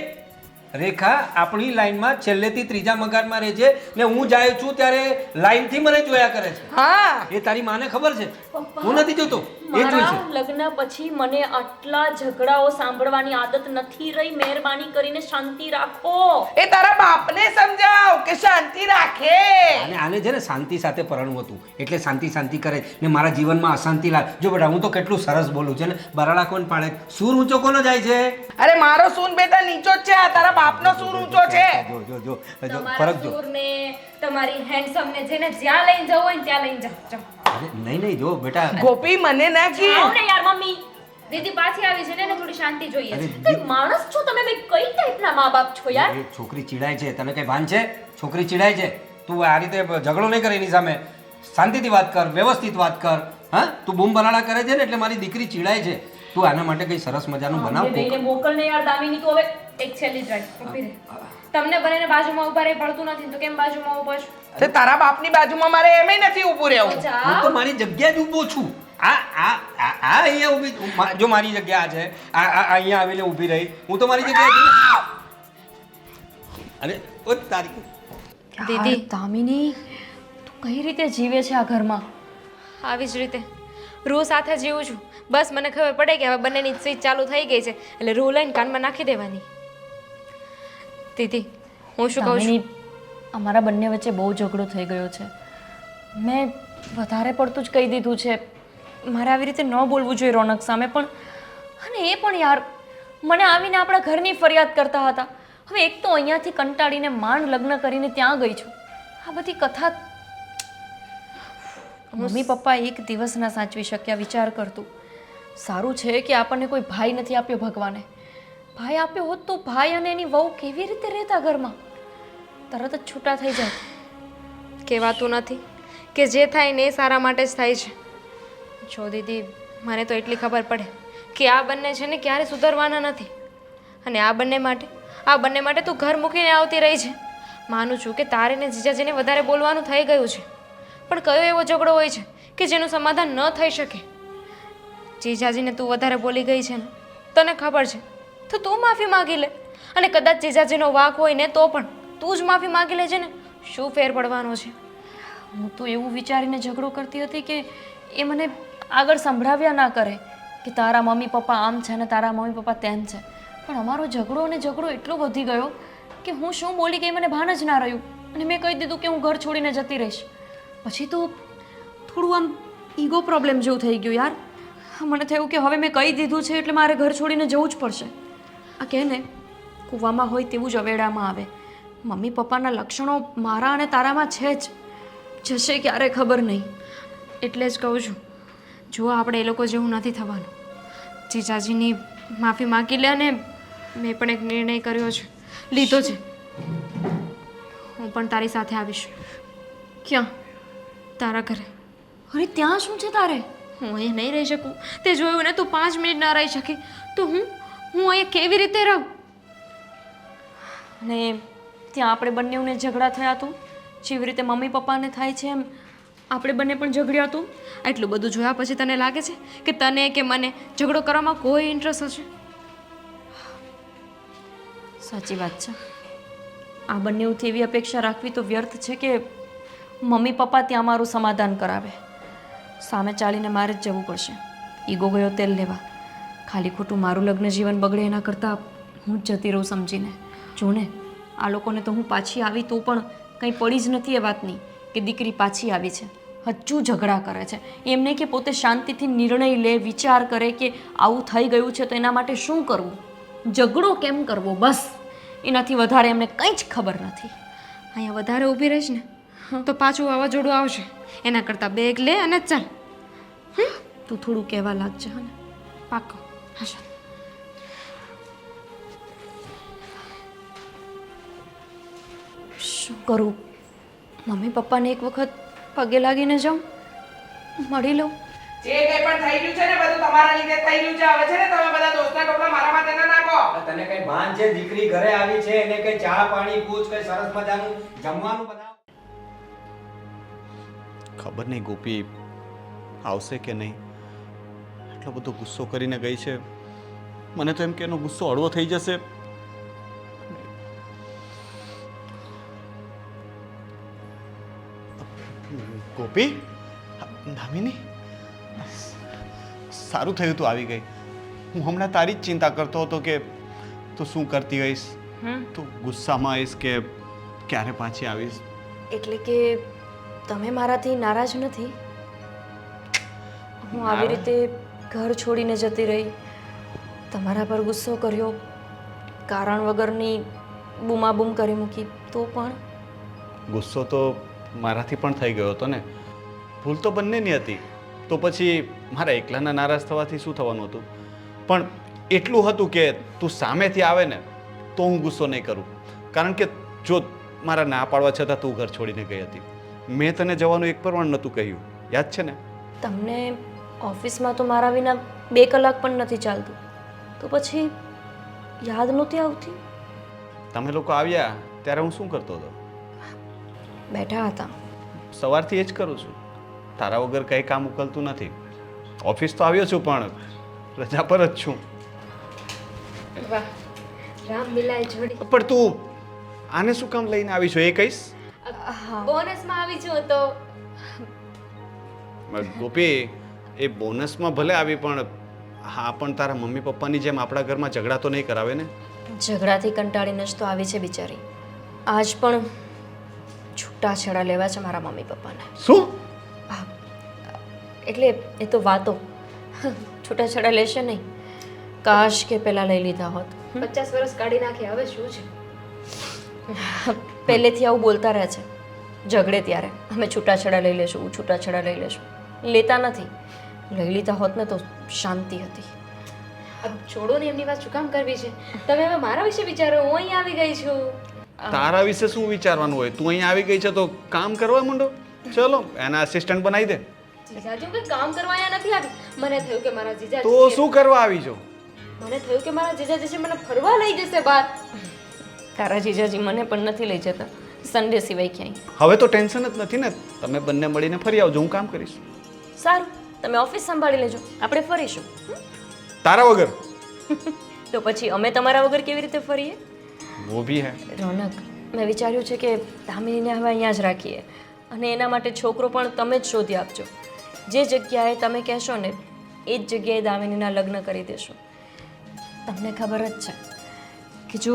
રેખા, આપણી લાઈનમાં છેલ્લેથી ત્રીજા મકાનમાં રહે છે ને હું જાય છું ત્યારે લાઈનથી મને જોયા કરે છે. હા, એ તારી માને ખબર છે, હું નથી જોતો, એ જોઈ છે. મારા લગ્ન પછી મને આટલા ઝઘડાઓ સાંભળવાની આદત નથી રહી. મહેરબાની કરીને શાંતિ રાખો. એ તારા બાપને સમજાવ કે શાંતિ રાખે. અને આને છે ને શાંતિ સાથે પરણવું હતું, એટલે શાંતિ શાંતિ કરે ને મારા જીવનમાં અશાંતિ લાગે. જો બેટા હું તો કેટલું સરસ બોલું છે ને, બરાડા કોણ પાડે, સૂર ઊંચો કોનો જાય છે? અરે મારો સૂન બેટા નીચો જ છે, આ તારા બાપનો સૂર ઊંચો છે. જો જો જો જો તમારા ફરક જો. સૂરને, તમારી હેન્ડસમ ને જેને જ્યાં લઈને જવું હોય ને ત્યાં લઈને જાઓ. અરે નહીં નહીં જો બેટા, ગોપી મને ના કે આવ ને યાર મમ્મી. દીદી પાછી આવી છે ને, એને થોડી શાંતિ જોઈએ અરે છે. કઈ માણસ છો તમે બે? કઈ ટાઈપના મા બાપ છો યાર? એ છોકરી ચીડાય છે, તને કઈ ભાન છે? છોકરી ચીડાય છે, તું આ રીતે ઝઘડો નહીં કરે એની સામે, શાંતિથી વાત કર, વ્યવસ્થિત વાત કર. હા, તું બૂમ બરાડા કરે છે ને એટલે મારી દીકરી ચીડાય છે. તું આના માટે કઈ સરસ મજાનું બનાવ. અમને બેયને મોકલ ને યાર દામિની. તું હવે એક છેલ્લી જ વાત ઊભી રહે. તમને બંનેને બાજુમાં ઊભા રહે પડતું નથી તો કેમ બાજુમાં ઊભા છો? તે તારા બાપની બાજુમાં મારે એમેય નથી ઊભું રહેવું. હું જાઓ. તો મારી જગ્યાએ જ ઊભો છું. આ આ આ આ અહીંયા ઊભી, જો મારી જગ્યા આ છે, આ અહીંયા આવીને ઊભી રહી, હું તો મારી જગ્યાએ. અરે ઓ તારી દીદી દામિની તું કઈ રીતે જીવે છે આ ઘરમાં? આવી જ રીતે રૂ સાથે જીવું છું. બસ મને ખબર પડે કે હવે બંનેની સ્વિચ ચાલુ થઈ ગઈ છે એટલે રૂ લઈને કાનમાં નાખી દેવાની. દીદી હું શું કહું છું? દામિની, અમારા બંને વચ્ચે બહુ ઝઘડો થઈ ગયો છે. મેં વધારે પડતું જ કહી દીધું છે. મારે આવી રીતે ન બોલવું જોઈએ રોનક સામે, પણ અને એ પણ યાર મને આવીને આપણા ઘરની ફરિયાદ કરતા હતા. હવે એક તો અહીંયાથી કંટાળીને માંડ લગ્ન કરીને ત્યાં ગઈ છું. આ બધી કથા મમ્મી પપ્પા એક દિવસ ના સાચવી શક્યા. વિચાર કરતું સારું છે કે આપણને કોઈ ભાઈ નથી આપ્યો ભગવાને. ભાઈ આપ્યો હોત તો ભાઈ અને એની વહુ કેવી રીતે રહેતા ઘરમાં? તરત જ છૂટા થઈ જાય. કહેવાતું નથી કે જે થાય ને એ સારા માટે જ થાય છે. જો દીદી, મને તો એટલી ખબર પડે કે આ બંને છે ને ક્યારે સુધરવાના નથી. અને આ બંને માટે તું ઘર મૂકીને આવતી રહી છે. માનું છું કે તારે ને જીજાજીને વધારે બોલવાનું થઈ ગયું છે, પણ કયો એવો ઝઘડો હોય છે કે જેનું સમાધાન ન થઈ શકે? જીજાજીને તું વધારે બોલી ગઈ છે ને, તને ખબર છે, તો તું માફી માગી લે. અને કદાચ જીજાજીનો વાંક હોય ને તો પણ તું જ માફી માગી લેજે ને. શું ફેર પડવાનો છે? હું તો એવું વિચારીને ઝઘડો કરતી હતી કે એ મને આગળ સંભળાવ્યા ના કરે કે તારા મમ્મી પપ્પા આમ છે ને તારા મમ્મી પપ્પા તેમ છે. પણ અમારો ઝઘડો એટલો વધી ગયો કે હું શું બોલી ગઈ મને ભાન જ ના રહ્યું. અને મેં કહી દીધું કે હું ઘર છોડીને જતી રહીશ. પછી તો થોડું આમ ઈગો પ્રોબ્લેમ જેવું થઈ ગયું યાર. મને થયું કે હવે મેં કહી દીધું છે એટલે મારે ઘર છોડીને જવું જ પડશે. આ કહે ને કૂવામાં હોય તેવું જ અવેડામાં આવે. મમ્મી પપ્પાના લક્ષણો મારા અને તારામાં છે જ. જશે ક્યારે ખબર નહીં. એટલે જ કહું છું, જો આપણે એ લોકો જેવું નથી થવાનું. જીજાજીની માફી માગી લે. અને મેં પણ એક નિર્ણય કર્યો છે, લીધો છે. હું પણ તારી સાથે આવીશ. ક્યાં? તારા ઘરે. અરે ત્યાં શું છે તારે? હું અહીંયા નહીં રહી શકું. તે જોયું ને, તું 5 મિનિટ ના રહી શકી તો હું અહીંયા કેવી રીતે રહું? ને ત્યાં આપણે બંનેઓને ઝઘડા થયા હતું જેવી રીતે મમ્મી પપ્પાને થાય છે એમ આપણે બંને પણ ઝઘડ્યા હતું. આટલું બધું જોયા પછી તને લાગે છે કે તને કે મને ઝઘડો કરવામાં કોઈ ઇન્ટરેસ્ટ હશે? સાચી વાત છે. આ બંનેઓથી એવી અપેક્ષા રાખવી તો વ્યર્થ છે કે મમ્મી પપ્પા ત્યાં મારું સમાધાન કરાવે. સામે ચાલીને મારે જ જવું પડશે. ઈગો ગયો તેલ લેવા. ખાલી ખોટું મારું લગ્ન જીવન બગડે એના કરતાં હું જ જતી રહું સમજીને. જો ને આ લોકોને તો હું પાછી આવી તો પણ કંઈ પડી જ નથી એ વાતની કે દીકરી પાછી આવી છે. હજુ ઝઘડા કરે છે. એમ નહીં કે પોતે શાંતિથી નિર્ણય લે, વિચાર કરે કે આવું થઈ ગયું છે તો એના માટે શું કરવું, ઝઘડો કેમ કરવો, બસ એનાથી વધારે એમને કંઈ જ ખબર નથી. અહીંયા વધારે ઊભી રહીશ ને તો પાછું વાવાઝોડું આવશે. એના કરતાં બેગ લે અને ચાલ. તું થોડું કહેવા લાગજે. હા ને? પાક્કો. હા. શું કરું? મમ્મી પપ્પાને એક વખત પગે લાગીને જાઉં, મળી લઉં. જે કંઈ પણ થઈ ગયું છે ને બધું તમારા લીધે થઈ ગયું છે. હવે છે ને તમે બધા દોસ્તના ટોપલા મારા માથે ન નાખો. તને કઈ ભાન છે? દીકરી ઘરે આવી છે, એને કઈ ચા પાણી પૂછ, કઈ સરસ મજાનું જમવાનું બનાવ. ખબર નહીં ગોપી આવશે કે નહીં. એટલો બધો ગુસ્સો કરીને ગઈ છે. મને તો એમ કે એનો ગુસ્સો હળવો થઈ જશે. ગોપી, દામિની, સારું થયું તું આવી ગઈ. હું હમણાં તારી જ ચિંતા કરતો હતો કે તું શું કરતી હોઈશ, તું ગુસ્સામાં આવીશ કે ક્યારે પાછી આવીશ. એટલે કે તમે મારાથી નારાજ નથી? હું આવી રીતે ઘર છોડીને જતી રહી, તમારા પર ગુસ્સો કર્યો, કારણ વગરની બૂમાબૂમ કરી મૂકી તો પણ? ગુસ્સો તો મારાથી પણ થઈ ગયો હતો ને. ભૂલ તો બંનેની હતી. તો પછી મારા એકલાના નારાજ થવાથી શું થવાનું હતું? પણ એટલું હતું કે તું સામેથી આવે ને તો હું ગુસ્સો નહીં કરું. કારણ કે જો મારા ના પાડવા છતાં તું ઘર છોડીને ગઈ હતી. મેં તને જવાનું એક પર પણ નહોતું કહ્યું, યાદ છે ને? તમને ઓફિસમાં તો મારા વિના 2 કલાક પણ નથી ચાલતું, તો પછી યાદ નહોતી આવતી? તમે લોકો આવ્યા ત્યારે હું શું કરતો હતો? બેઠા હતા. સવારથી એ જ કરું છું. તારા વગર કંઈ કામ ઉકલતું નથી. ઓફિસ તો આવ્યો છું પણ રજા પર જ છું. વાહ, રામ મિલાય જોડી. પણ તું આને શું કામ લઈને આવી છો એ કહીશ? બોનસમાં આવી છું તો. ગોપી, એ બોનસમાં ભલે આવી પણ હા, પણ તારા મમ્મી પપ્પાની જેમ આપણા ઘરમાં ઝઘડા તો નહીં કરાવે ને? ઝઘડાથી કંટાળીને જ તો આવી છે બિચારી. આજ પણ છૂટાછેડા લેવા છે મારા મમ્મી પપ્પાને. શું? એટલે એ તો વાતો છૂટાછેડા લેશે નહીં. કાશ કે પહેલાં લઈ લીધા હોત. 50 વર્ષ કાઢી નાખી, હવે શું છે? પહેલેથી આવું બોલતા રહે છે. ઝઘડે ત્યારે અમે છૂટાછેડા લઈ લેશું, છૂટાછેડા લઈ લેશું. લેતા નથી. લઈ લીધા હોત ને તો શાંતિ હતી. अब છોડો ને, એમની વાત શું કામ કરવી છે? તમે હવે મારા વિશે વિચારો, હું અહીં આવી ગઈ છું. તારા વિશે શું વિચારવાનું હોય? તું અહીંયા આવી ગઈ છે તો કામ કરવા માંડો. ચલો એના આસિસ્ટન્ટ બનાવી દે. જીજાજી, હું કંઈ કામ કરવા અહીંયા નથી આવી. મને થયું કે મારા જીજાજી તો શું કરવા આવી છો? મને થયું કે મારા જીજાજી છે મને ફરવા લઈ જશે બહાર. તારા જીજાજી મને પણ નથી લઈ જતા, સન્ડે સિવાય ક્યાંય. હવે તો ટેન્શન જ નથી ને. તમે બંને મળીને ફરી આવજો, હું કામ કરીશ. સારું, તમે ઓફિસ સંભાળી લેજો, આપણે ફરીશું. તારા વગર તો પછી અમે તમારા વગર કેવી રીતે ફરીએ? वो भी है. રોનક, મેં વિચાર્યું છે કે દામિનીને હવે અહીંયા જ રાખીએ અને એના માટે છોકરો પણ તમે જ શોધી આપજો. જે જગ્યાએ તમે કહેશો ને એ જ જગ્યાએ દામિનીના લગ્ન કરી દેશો. તમને ખબર જ છે કે જો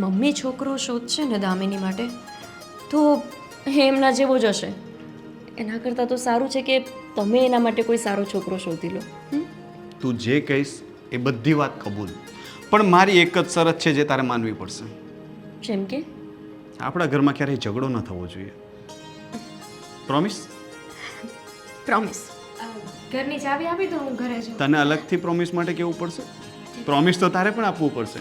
મમ્મી છોકરો શોધશે ને દામિની માટે તો એ એમના જેવો જ હશે. એના કરતાં તો સારું છે કે તમે એના માટે કોઈ સારો છોકરો શોધી લો. તું જે કહીશ એ બધી વાત કબૂલ, પણ મારી એક જ શરત છે જે તારે માનવી પડશે. જેમ કે આપણા ઘરમાં ક્યારેય ઝઘડો ન થવો જોઈએ. પ્રોમિસ? પ્રોમિસ. ઘરની ચાવી આપી દો, હું ઘરે જાઉં. તને અલગથી પ્રોમિસ માટે કહેવું પડશે. પ્રોમિસ તો તારે પણ આપવું પડશે.